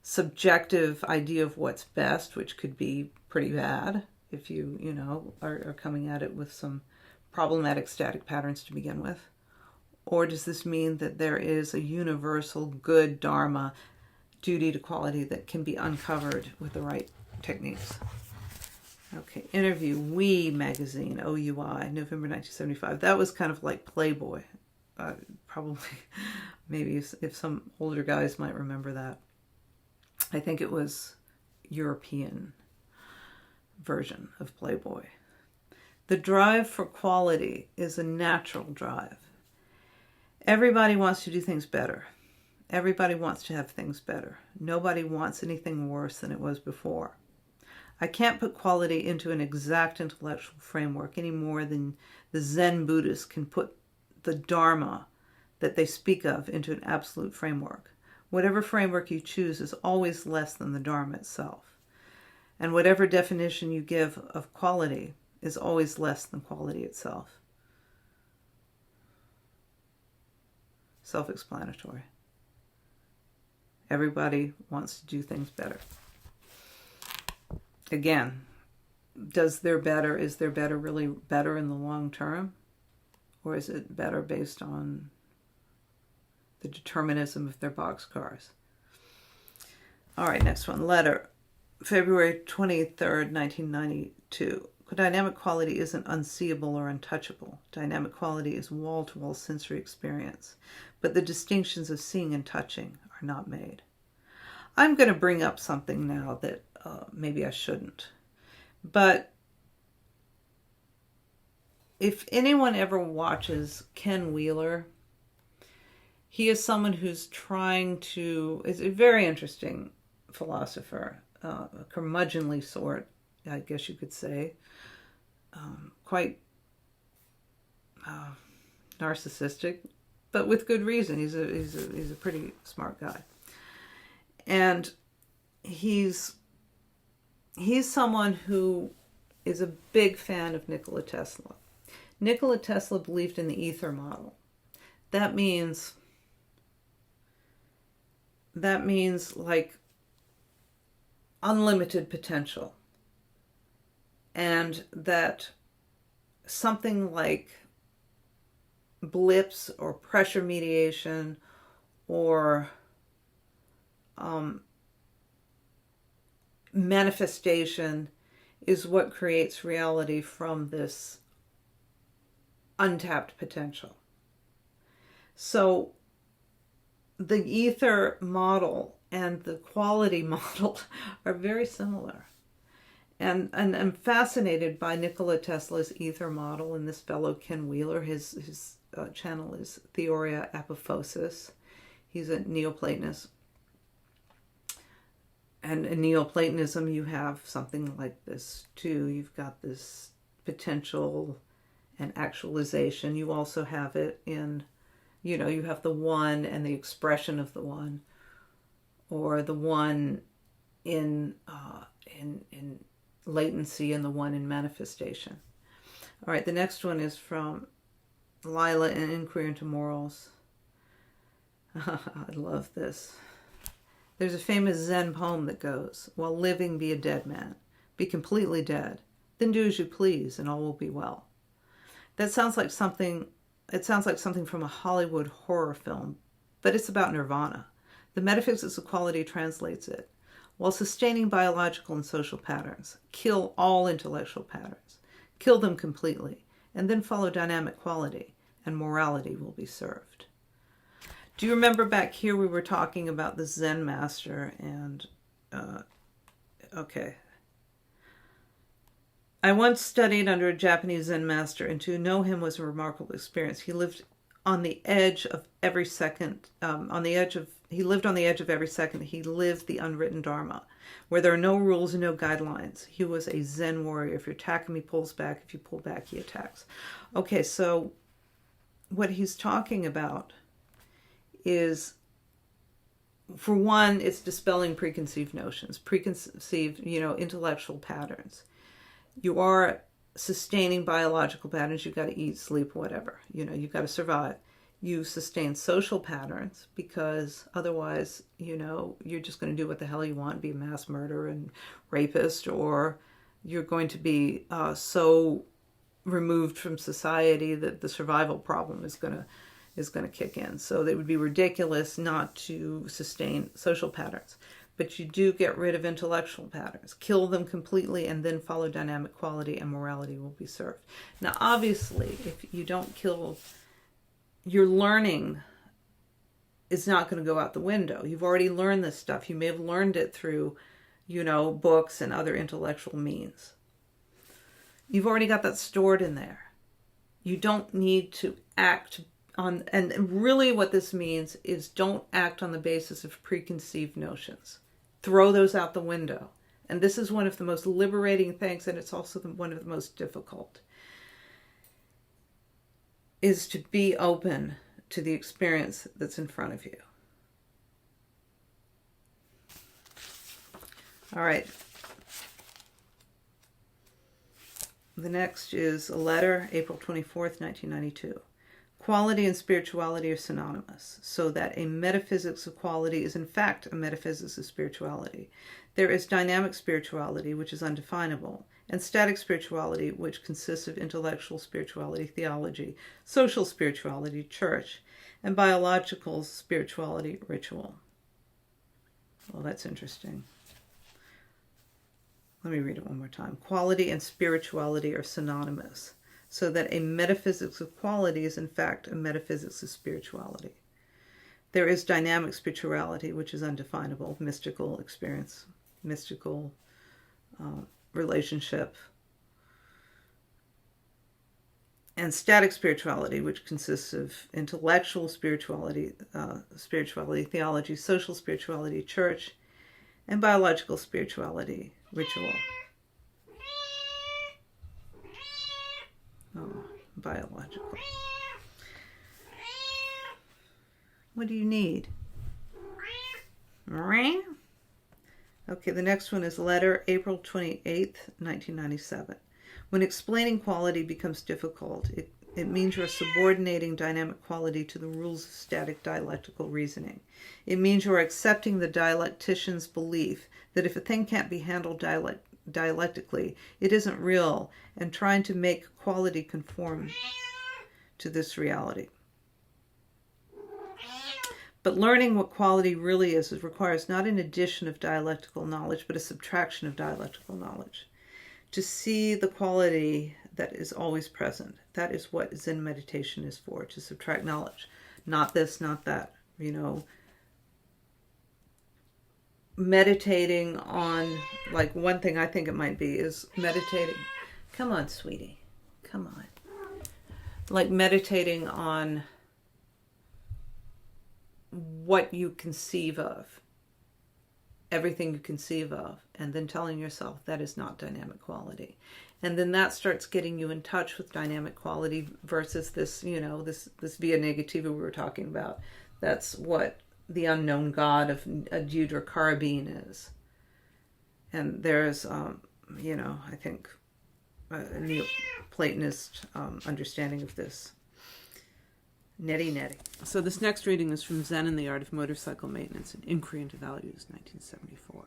subjective idea of what's best, which could be pretty bad if you are coming at it with some problematic static patterns to begin with. Or does this mean that there is a universal good dharma, duty to quality, that can be uncovered with the right techniques? Okay, interview, We magazine, OUI, November 1975. That was kind of like Playboy. Probably, maybe if some older guys might remember that. I think it was European version of Playboy. The drive for quality is a natural drive. Everybody wants to do things better. Everybody wants to have things better. Nobody wants anything worse than it was before. I can't put quality into an exact intellectual framework any more than the Zen Buddhists can put the Dharma that they speak of into an absolute framework. Whatever framework you choose is always less than the Dharma itself. And whatever definition you give of quality is always less than quality itself. Self-explanatory. Everybody wants to do things better. again, is there better really better in the long term? Or is it better based on the determinism of their boxcars? All right, next one. Letter, February 23rd, 1992. Dynamic quality isn't unseeable or untouchable. Dynamic quality is wall-to-wall sensory experience, but the distinctions of seeing and touching are not made. I'm going to bring up something now that maybe I shouldn't. But if anyone ever watches Ken Wheeler, he is someone who's is a very interesting philosopher, a curmudgeonly sort, I guess you could say, quite narcissistic, but with good reason. He's a pretty smart guy, and he's someone who is a big fan of Nikola Tesla. Nikola Tesla believed in the ether model. That means like unlimited potential. And that something like blips or pressure mediation or manifestation is what creates reality from this untapped potential. So the ether model and the quality model are very similar. And I'm fascinated by Nikola Tesla's ether model, and this fellow Ken Wheeler, his channel is Theoria Apophosis. He's a Neoplatonist. And in Neoplatonism, you have something like this too. You've got this potential and actualization. You also have it in, you have the one and the expression of the one, or the one in latency and the one in manifestation. All right, the next one is from Lila, An Inquiry into Morals. I love this. There's a famous Zen poem that goes, "While living, be a dead man. Be completely dead. Then do as you please, and all will be well." That sounds like something. It sounds like something from a Hollywood horror film, but it's about nirvana. The metaphysics of quality translates it. While sustaining biological and social patterns, kill all intellectual patterns. Kill them completely, and then follow dynamic quality, and morality will be served. Do you remember back here we were talking about the Zen master and, okay. I once studied under a Japanese Zen master, and to know him was a remarkable experience. He lived on the edge of every second, he lived on the edge of every second. He lived the unwritten Dharma, where there are no rules and no guidelines. He was a Zen warrior. If you attack him, he pulls back. If you pull back, he attacks. Okay, so what he's talking about is, for one, it's dispelling preconceived notions, preconceived, intellectual patterns. You are sustaining biological patterns. You've got to eat, sleep, whatever. You've got to survive. You sustain social patterns because otherwise, you're just going to do what the hell you want, be a mass murderer and rapist, or you're going to be so removed from society that the survival problem is going to kick in. So it would be ridiculous not to sustain social patterns. But you do get rid of intellectual patterns. Kill them completely and then follow dynamic quality, and morality will be served. Now, obviously, if you don't kill, your learning is not going to go out the window. You've already learned this stuff. You may have learned it through, books and other intellectual means. You've already got that stored in there. You don't need to act on, and really what this means is don't act on the basis of preconceived notions. Throw those out the window. And this is one of the most liberating things, and it's also one of the most difficult, is to be open to the experience that's in front of you. All right. The next is a letter, April 24th, 1992. Quality and spirituality are synonymous, so that a metaphysics of quality is in fact a metaphysics of spirituality. There is dynamic spirituality, which is undefinable, and static spirituality, which consists of intellectual spirituality, theology, social spirituality, church, and biological spirituality, ritual. Well, that's interesting. Let me read it one more time. Quality and spirituality are synonymous, so that a metaphysics of quality is in fact a metaphysics of spirituality. There is dynamic spirituality, which is undefinable, mystical experience, mystical relationship, and static spirituality, which consists of intellectual spirituality, theology, social spirituality, church, and biological spirituality, ritual. Oh, biological. What do you need? Okay, the next one is letter, April 28th, 1997. When explaining quality becomes difficult, it means you're subordinating dynamic quality to the rules of static dialectical reasoning. It means you're accepting the dialectician's belief that if a thing can't be handled dialectically, it isn't real, and trying to make quality conform to this reality. But learning what quality really is requires not an addition of dialectical knowledge, but a subtraction of dialectical knowledge. To see the quality that is always present. That is what Zen meditation is for, to subtract knowledge. Not this, not that. You know, meditating on, like one thing I think it might be is meditating. Come on, sweetie. Come on. Like meditating on what you conceive of. Everything you conceive of, and then telling yourself that is not dynamic quality. And then that starts getting you in touch with dynamic quality versus this, you know, this via negativa we were talking about. That's what the unknown God of Judra Carabine is. And there's, you know, I think a Neoplatonist understanding of this. Netty. So this next reading is from Zen and the Art of Motorcycle Maintenance and Inquiry into Values, 1974.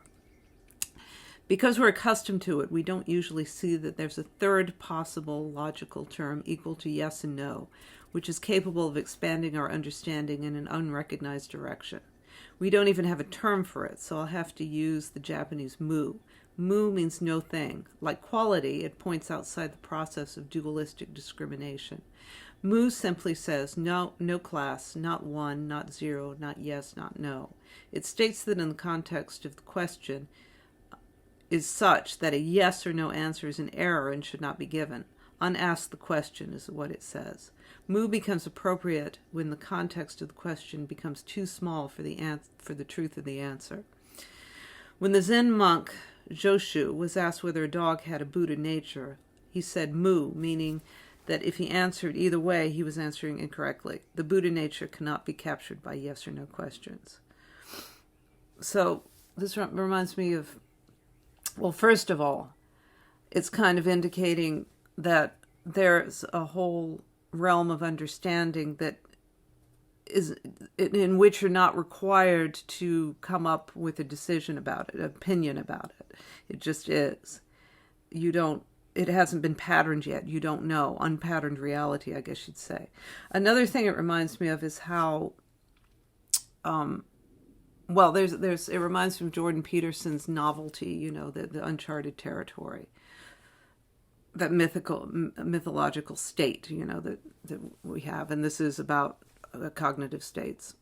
Because we're accustomed to it, we don't usually see that there's a third possible logical term equal to yes and no, which is capable of expanding our understanding in an unrecognized direction. We don't even have a term for it, so I'll have to use the Japanese mu. Mu means no thing. Like quality, it points outside the process of dualistic discrimination. Mu simply says no class, not one, not zero, not yes, not no. It states that in the context of the question is such that a yes or no answer is an error and should not be given. Unasked the question is what it says. Mu becomes appropriate when the context of the question becomes too small for the truth of the answer. When the Zen monk Joshu was asked whether a dog had a Buddha nature, he said mu, meaning that if he answered either way, he was answering incorrectly. The Buddha nature cannot be captured by yes or no questions. So this reminds me of, well, first of all, it's kind of indicating that there's a whole realm of understanding that is in which you're not required to come up with a decision about it, an opinion about it. It just is. It hasn't been patterned yet. You don't know. Unpatterned reality, I guess you'd say. Another thing it reminds me of is how, it reminds me of Jordan Peterson's Novelty, you know, the uncharted territory. That mythological state, you know, that we have. And this is about cognitive states.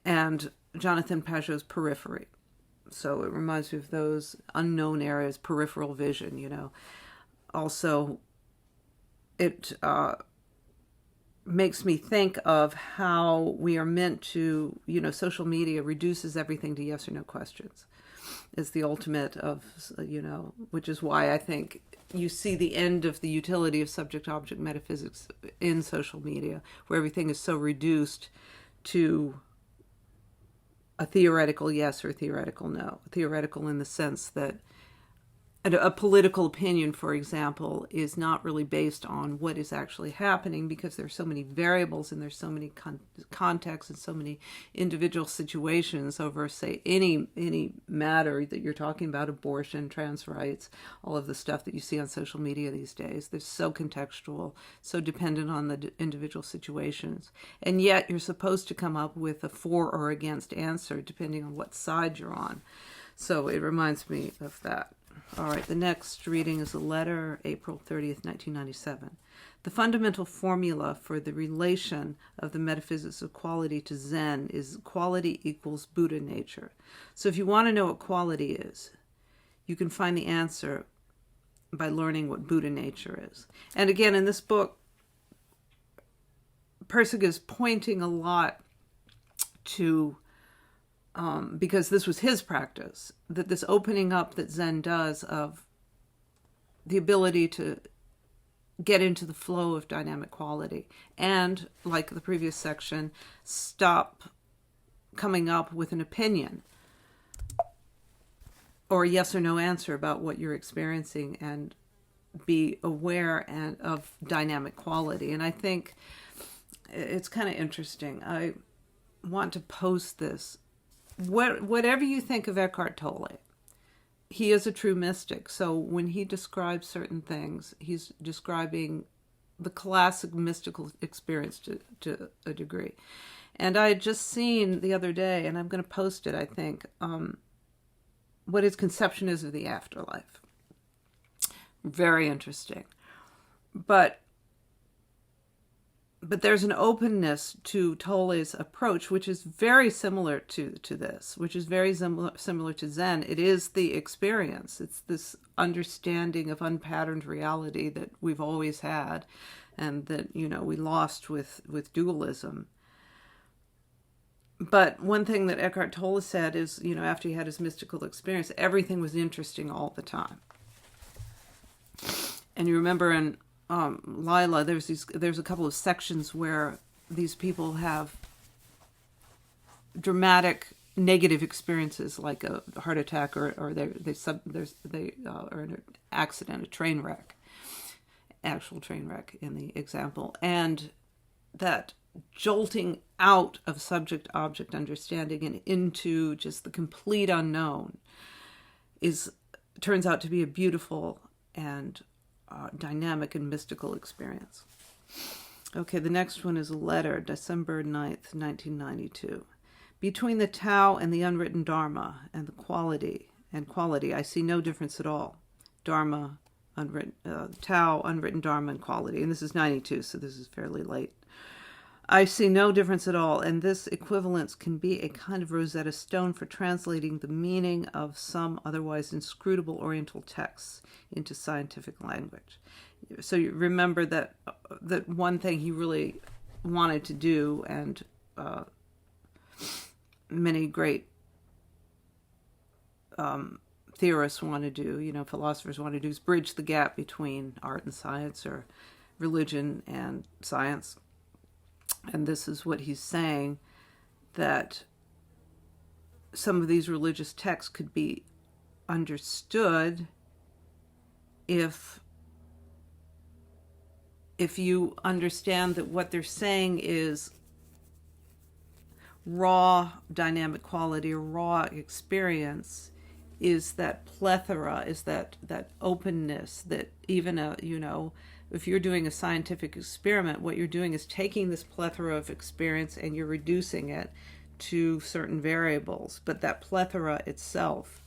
And Jonathan Pageau's Periphery. So it reminds me of those unknown areas, peripheral vision, you know. Also, it makes me think of how we are meant to, you know, social media reduces everything to yes or no questions. It's the ultimate of, you know, which is why I think you see the end of the utility of subject-object metaphysics in social media, where everything is so reduced to a theoretical yes or a theoretical no. Theoretical in the sense that a political opinion, for example, is not really based on what is actually happening, because there's so many variables and there's so many contexts and so many individual situations over, say, any matter that you're talking about, abortion, trans rights, all of the stuff that you see on social media these days. They're so contextual, so dependent on the individual situations. And yet you're supposed to come up with a for or against answer depending on what side you're on. So it reminds me of that. All right, the next reading is a letter, April 30th, 1997. The fundamental formula for the relation of the metaphysics of quality to Zen is quality equals Buddha nature. So if you want to know what quality is, you can find the answer by learning what Buddha nature is. And again, in this book, Pirsig is pointing a lot to because this was his practice, that this opening up that Zen does of the ability to get into the flow of dynamic quality and, like the previous section, stop coming up with an opinion or a yes or no answer about what you're experiencing and be aware of dynamic quality. And I think it's kind of interesting. I want to post this. Whatever you think of Eckhart Tolle, he is a true mystic. So when he describes certain things, he's describing the classic mystical experience to a degree. And I had just seen the other day, and I'm going to post it, I think, what his conception is of the afterlife. Very interesting. But there's an openness to Tolle's approach, which is very similar to this, which is very similar to Zen. It is the experience. It's this understanding of unpatterned reality that we've always had and that, we lost with dualism. But one thing that Eckhart Tolle said is, after he had his mystical experience, everything was interesting all the time. And you remember in Lila, there's a couple of sections where these people have dramatic negative experiences, like a heart attack, or they are in an accident, a train wreck, actual train wreck in the example, and that jolting out of subject-object understanding and into just the complete unknown turns out to be a beautiful and dynamic and mystical experience. Okay, the next one is a letter, December 9th, 1992. Between the Tao and the unwritten Dharma and the quality, I see no difference at all. Dharma, Tao, unwritten Dharma, and quality. And this is 92, so this is fairly late. I see no difference at all, and this equivalence can be a kind of Rosetta Stone for translating the meaning of some otherwise inscrutable Oriental texts into scientific language. So you remember that one thing he really wanted to do, and many great theorists want to do, philosophers want to do, is bridge the gap between art and science, or religion and science. And this is what he's saying, that some of these religious texts could be understood if you understand that what they're saying is raw dynamic quality or raw experience, is that plethora, is that openness, that even if you're doing a scientific experiment, what you're doing is taking this plethora of experience and you're reducing it to certain variables. But that plethora itself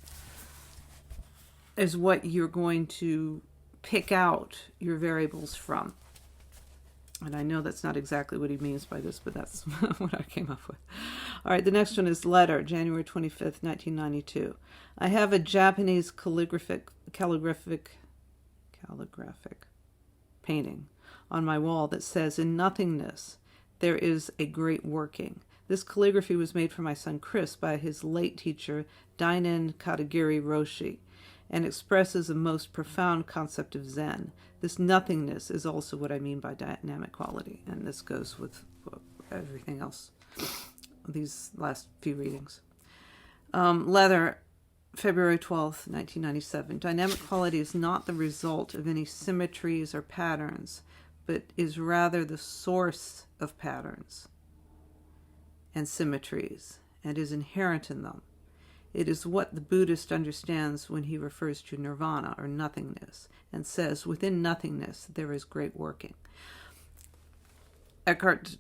is what you're going to pick out your variables from. And I know that's not exactly what he means by this, but that's what I came up with. All right, the next one is letter, January 25th, 1992. I have a Japanese calligraphic painting on my wall that says, "In nothingness, there is a great working." This calligraphy was made for my son Chris by his late teacher, Dainen Katagiri Roshi, and expresses a most profound concept of Zen. This nothingness is also what I mean by dynamic quality, and this goes with everything else, these last few readings. Letter, February 12th, 1997. Dynamic quality is not the result of any symmetries or patterns, but is rather the source of patterns and symmetries, and is inherent in them. It is what the Buddhist understands when he refers to nirvana, or nothingness, and says, within nothingness there is great working. Eckhart,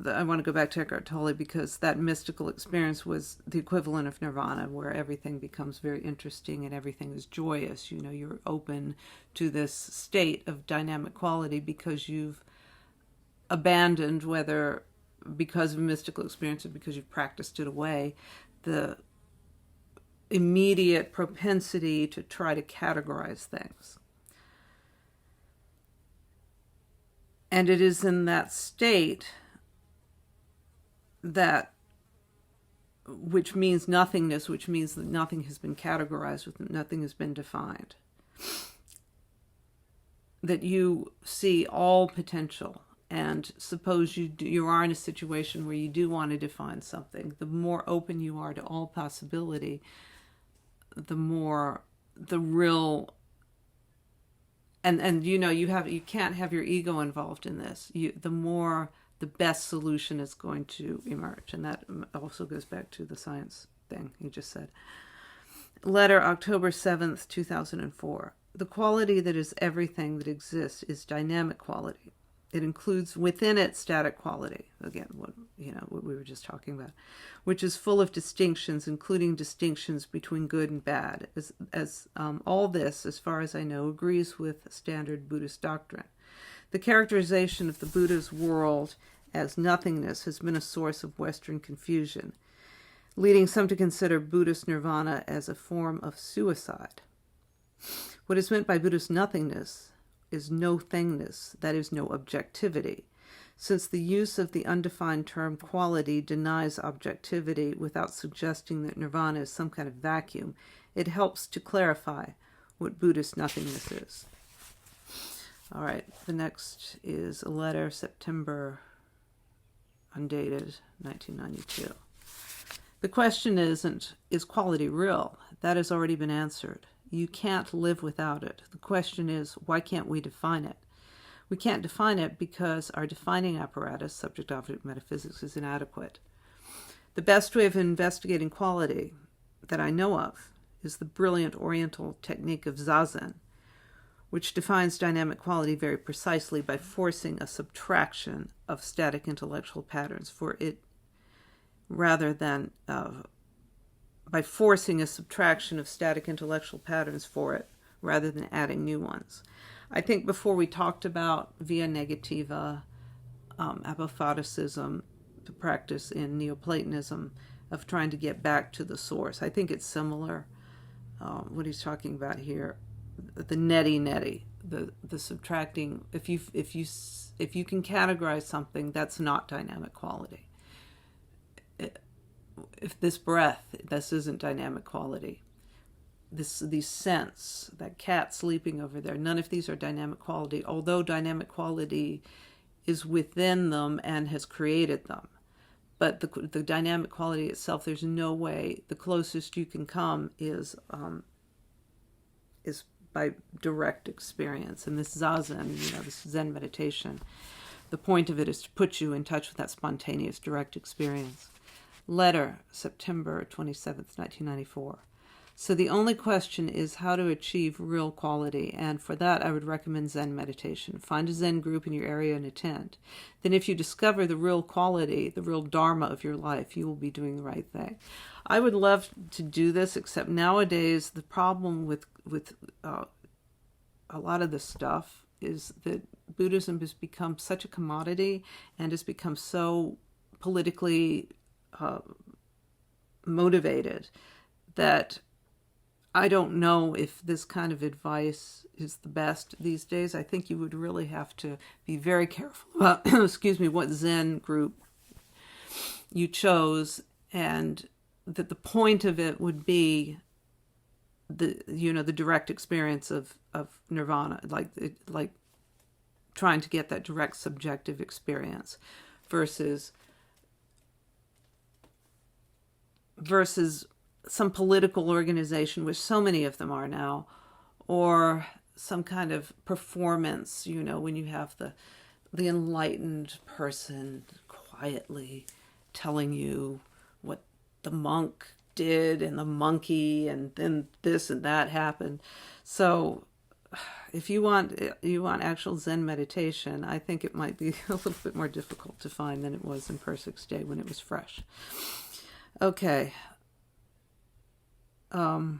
I want to go back to Eckhart Tolle because that mystical experience was the equivalent of nirvana, where everything becomes very interesting and everything is joyous. You know, you're open to this state of dynamic quality because you've abandoned, whether because of mystical experience or because you've practiced it away, the immediate propensity to try to categorize things. And it is in that state that, which means nothingness, which means that nothing has been categorized, nothing has been defined, that you see all potential. And suppose you are in a situation where you do want to define something, the more open you are to all possibility, the more the real, and you know, you can't have your ego involved in this. The more the best solution is going to emerge, and that also goes back to the science thing you just said. Letter, October 7th, 2004. The quality that is everything that exists is dynamic quality. It includes within it static quality, again, what we were just talking about, which is full of distinctions, including distinctions between good and bad. As all this, as far as I know, agrees with standard Buddhist doctrine. The characterization of the Buddha's world as nothingness has been a source of Western confusion, leading some to consider Buddhist nirvana as a form of suicide. What is meant by Buddhist nothingness is no thingness, that is, no objectivity. Since the use of the undefined term quality denies objectivity without suggesting that nirvana is some kind of vacuum, it helps to clarify what Buddhist nothingness is. All right, the next is a letter, September, undated, 1992. The question isn't, is quality real? That has already been answered. You can't live without it. The question is, why can't we define it? We can't define it because our defining apparatus, subject-object metaphysics, is inadequate. The best way of investigating quality that I know of is the brilliant Oriental technique of Zazen, which defines dynamic quality very precisely by forcing a subtraction of static intellectual patterns for it, rather than by forcing a subtraction of static intellectual patterns for it, rather than adding new ones. I think before we talked about via negativa, apophaticism, the practice in Neoplatonism of trying to get back to the source. I think it's similar, what he's talking about here, the neti, the subtracting. If you can categorize something, that's not dynamic quality. If this breath, this isn't dynamic quality. These scents, that cat sleeping over there, none of these are dynamic quality, although dynamic quality is within them and has created them. But the dynamic quality itself, there's no way. The closest you can come is by direct experience. And this zazen, this Zen meditation, the point of it is to put you in touch with that spontaneous direct experience. Letter, September 27th, 1994. So the only question is how to achieve real quality, and for that I would recommend Zen meditation. Find a Zen group in your area and attend. Then if you discover the real quality, the real Dharma of your life, you will be doing the right thing. I would love to do this, except nowadays the problem with a lot of this stuff is that Buddhism has become such a commodity and has become so politically motivated that I don't know if this kind of advice is the best these days. I think you would really have to be very careful about, what Zen group you chose, and that the point of it would be the direct experience of nirvana, like trying to get that direct subjective experience versus some political organization, which so many of them are now, or some kind of performance, when you have the enlightened person quietly telling you what the monk did and the monkey, and then this and that happened. So if you want actual Zen meditation, I think it might be a little bit more difficult to find than it was in Pirsig's day when it was fresh. Okay. So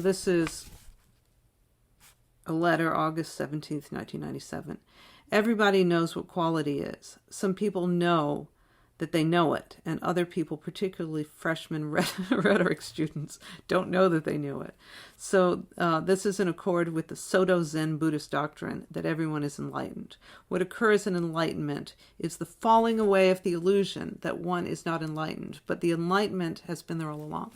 this is a letter, August 17th, 1997. Everybody knows what quality is. Some people know that they know it, and other people, particularly freshman rhetoric students, don't know that they knew it. So this is in accord with the Soto Zen Buddhist doctrine that everyone is enlightened. What occurs in enlightenment is the falling away of the illusion that one is not enlightened, but the enlightenment has been there all along.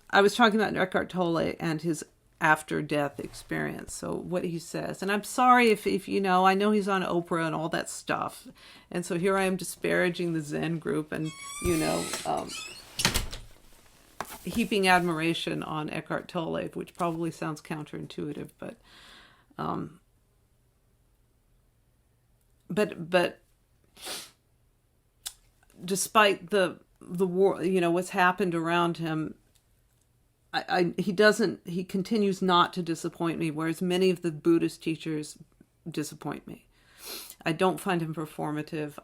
I was talking about Eckhart Tolle and his after-death experience. So what he says, and I'm sorry if I know he's on Oprah and all that stuff, and so here I am disparaging the Zen group and heaping admiration on Eckhart Tolle, which probably sounds counterintuitive, but despite the war, what's happened around him, he continues not to disappoint me, whereas many of the Buddhist teachers disappoint me. I don't find him performative.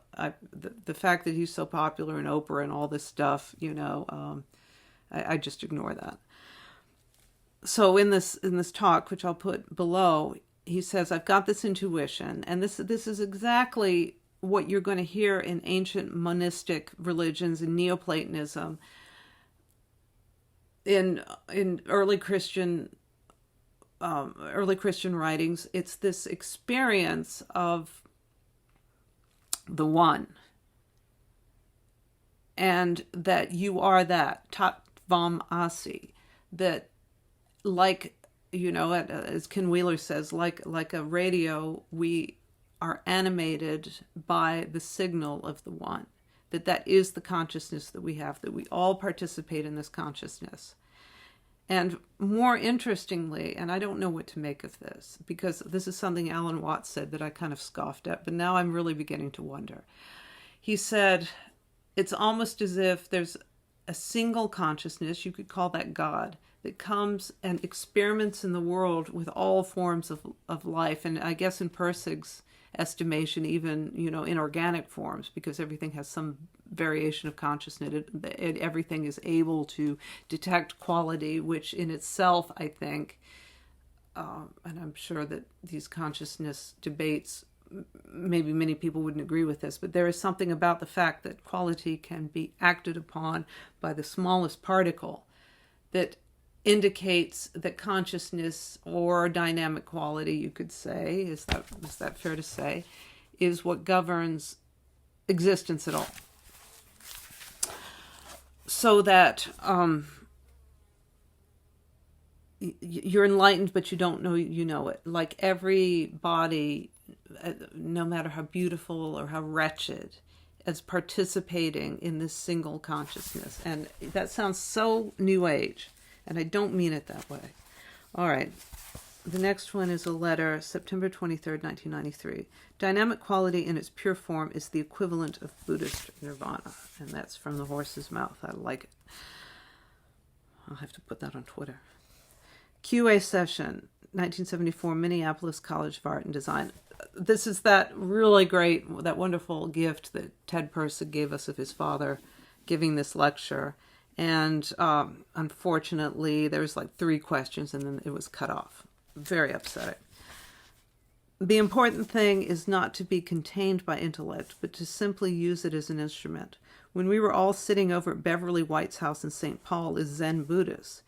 The fact that he's so popular in Oprah and all this stuff, I just ignore that. So in this talk, which I'll put below, he says, I've got this intuition, and this is exactly what you're going to hear in ancient monistic religions and Neoplatonism. In early Christian writings, it's this experience of the one, and that you are that Tattvam Asi, that as Ken Wheeler says, like a radio, we are animated by the signal of the one. That is the consciousness that we have, that we all participate in this consciousness. And more interestingly, and I don't know what to make of this, because this is something Alan Watts said that I kind of scoffed at, but now I'm really beginning to wonder. He said, it's almost as if there's a single consciousness, you could call that God, that comes and experiments in the world with all forms of life. And I guess in Pirsig's estimation, even, inorganic forms, because everything has some variation of consciousness. Everything is able to detect quality, which in itself, I think, and I'm sure that these consciousness debates, maybe many people wouldn't agree with this, but there is something about the fact that quality can be acted upon by the smallest particle that indicates that consciousness, or dynamic quality, you could say, is that fair to say, is what governs existence at all. So that you're enlightened, but you don't know you know it. Like every body, no matter how beautiful or how wretched, is participating in this single consciousness. And that sounds so New Age. And I don't mean it that way. All right. The next one is a letter, September 23rd, 1993. Dynamic quality in its pure form is the equivalent of Buddhist nirvana. And that's from the horse's mouth. I like it. I'll have to put that on Twitter. QA session, 1974, Minneapolis College of Art and Design. This is that really great, that wonderful gift that Ted Pirsig gave us of his father giving this lecture. And unfortunately, there was like 3 questions and then it was cut off. Very upsetting. The important thing is not to be contained by intellect, but to simply use it as an instrument. When we were all sitting over at Beverly White's house in St. Paul as Zen Buddhists,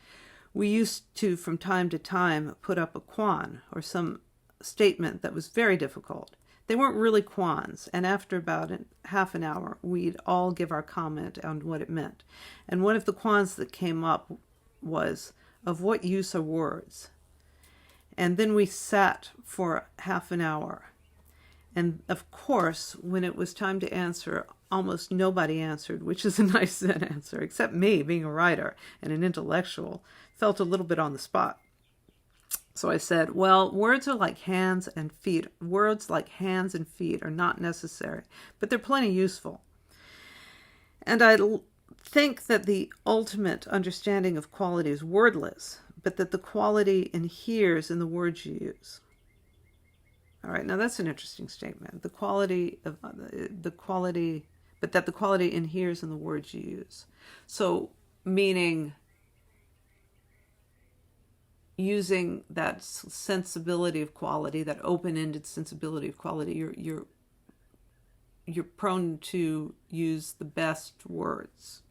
we used to, from time to time, put up a koan, or some statement that was very difficult. They weren't really koans, and after about half an hour, we'd all give our comment on what it meant. And one of the koans that came up was, of what use are words? And then we sat for half an hour. And of course, when it was time to answer, almost nobody answered, which is a nice Zen answer, except me, being a writer and an intellectual, felt a little bit on the spot. So I said, well, words are like hands and feet. Words like hands and feet are not necessary, but they're plenty useful. And I think that the ultimate understanding of quality is wordless, but that the quality inheres in the words you use. All right, now that's an interesting statement. But that the quality inheres in the words you use. So, meaning using that sensibility of quality, that open-ended sensibility of quality, you're prone to use the best words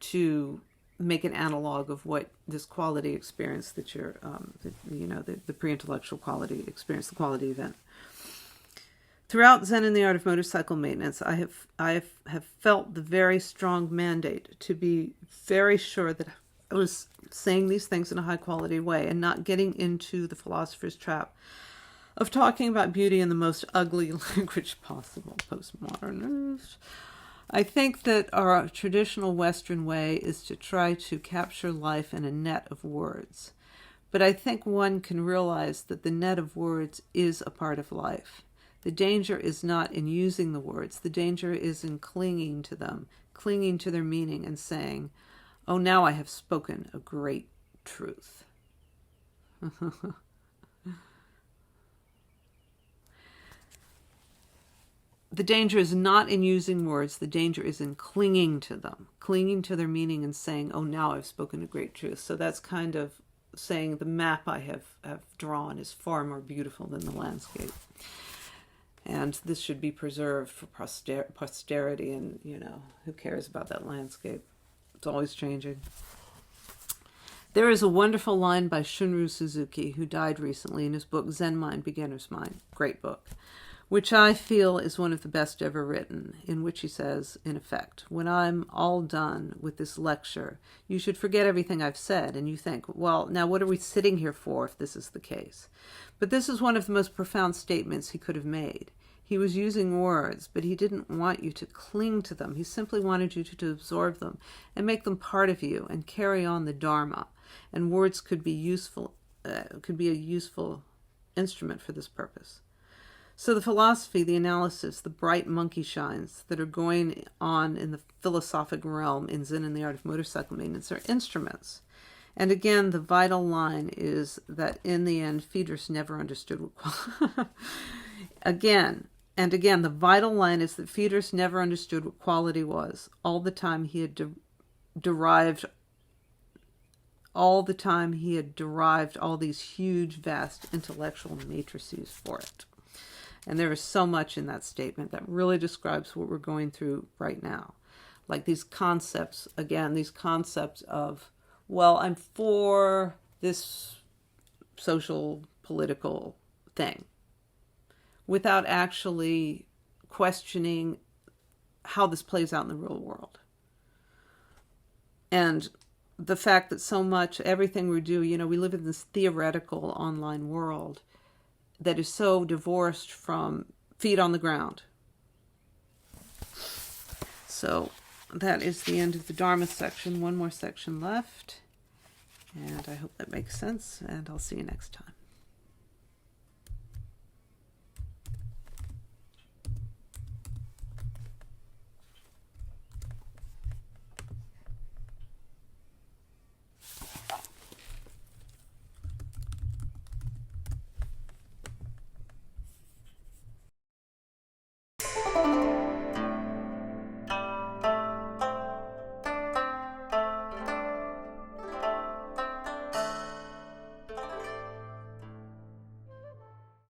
to make an analog of what this quality experience that you're, the pre-intellectual quality experience, the quality event. Throughout Zen and the Art of Motorcycle Maintenance, I have felt the very strong mandate to be very sure that I was saying these things in a high quality way and not getting into the philosopher's trap of talking about beauty in the most ugly language possible, postmodernist. I think that our traditional Western way is to try to capture life in a net of words. But I think one can realize that the net of words is a part of life. The danger is not in using the words. The danger is in clinging to them, clinging to their meaning and saying, oh, now I have spoken a great truth. The danger is not in using words. The danger is in clinging to them, clinging to their meaning and saying, oh, now I've spoken a great truth. So that's kind of saying the map I have drawn is far more beautiful than the landscape. And this should be preserved for posterity, and, who cares about that landscape? It's always changing. There is a wonderful line by Shunryu Suzuki, who died recently, in his book Zen Mind, Beginner's Mind. Great book. Which I feel is one of the best ever written, in which he says, in effect, when I'm all done with this lecture, you should forget everything I've said, and you think, well, now what are we sitting here for if this is the case? But this is one of the most profound statements he could have made. He was using words, but he didn't want you to cling to them. He simply wanted you to absorb them and make them part of you and carry on the Dharma. And words could be useful, could be a useful instrument for this purpose. So the philosophy, the analysis, the bright monkey shines that are going on in the philosophic realm in Zen and the Art of Motorcycle Maintenance are instruments. And again, the vital line is that in the end, Friedrich never understood what again, the vital line is that Friedrich never understood what quality was. All the time he had derived all these huge, vast intellectual matrices for it. And there is so much in that statement that really describes what we're going through right now. Like these concepts of, well, I'm for this social, political thing, without actually questioning how this plays out in the real world. And the fact that so much, everything we do, we live in this theoretical online world that is so divorced from feet on the ground. So that is the end of the Dharma section. One more section left. And I hope that makes sense. And I'll see you next time.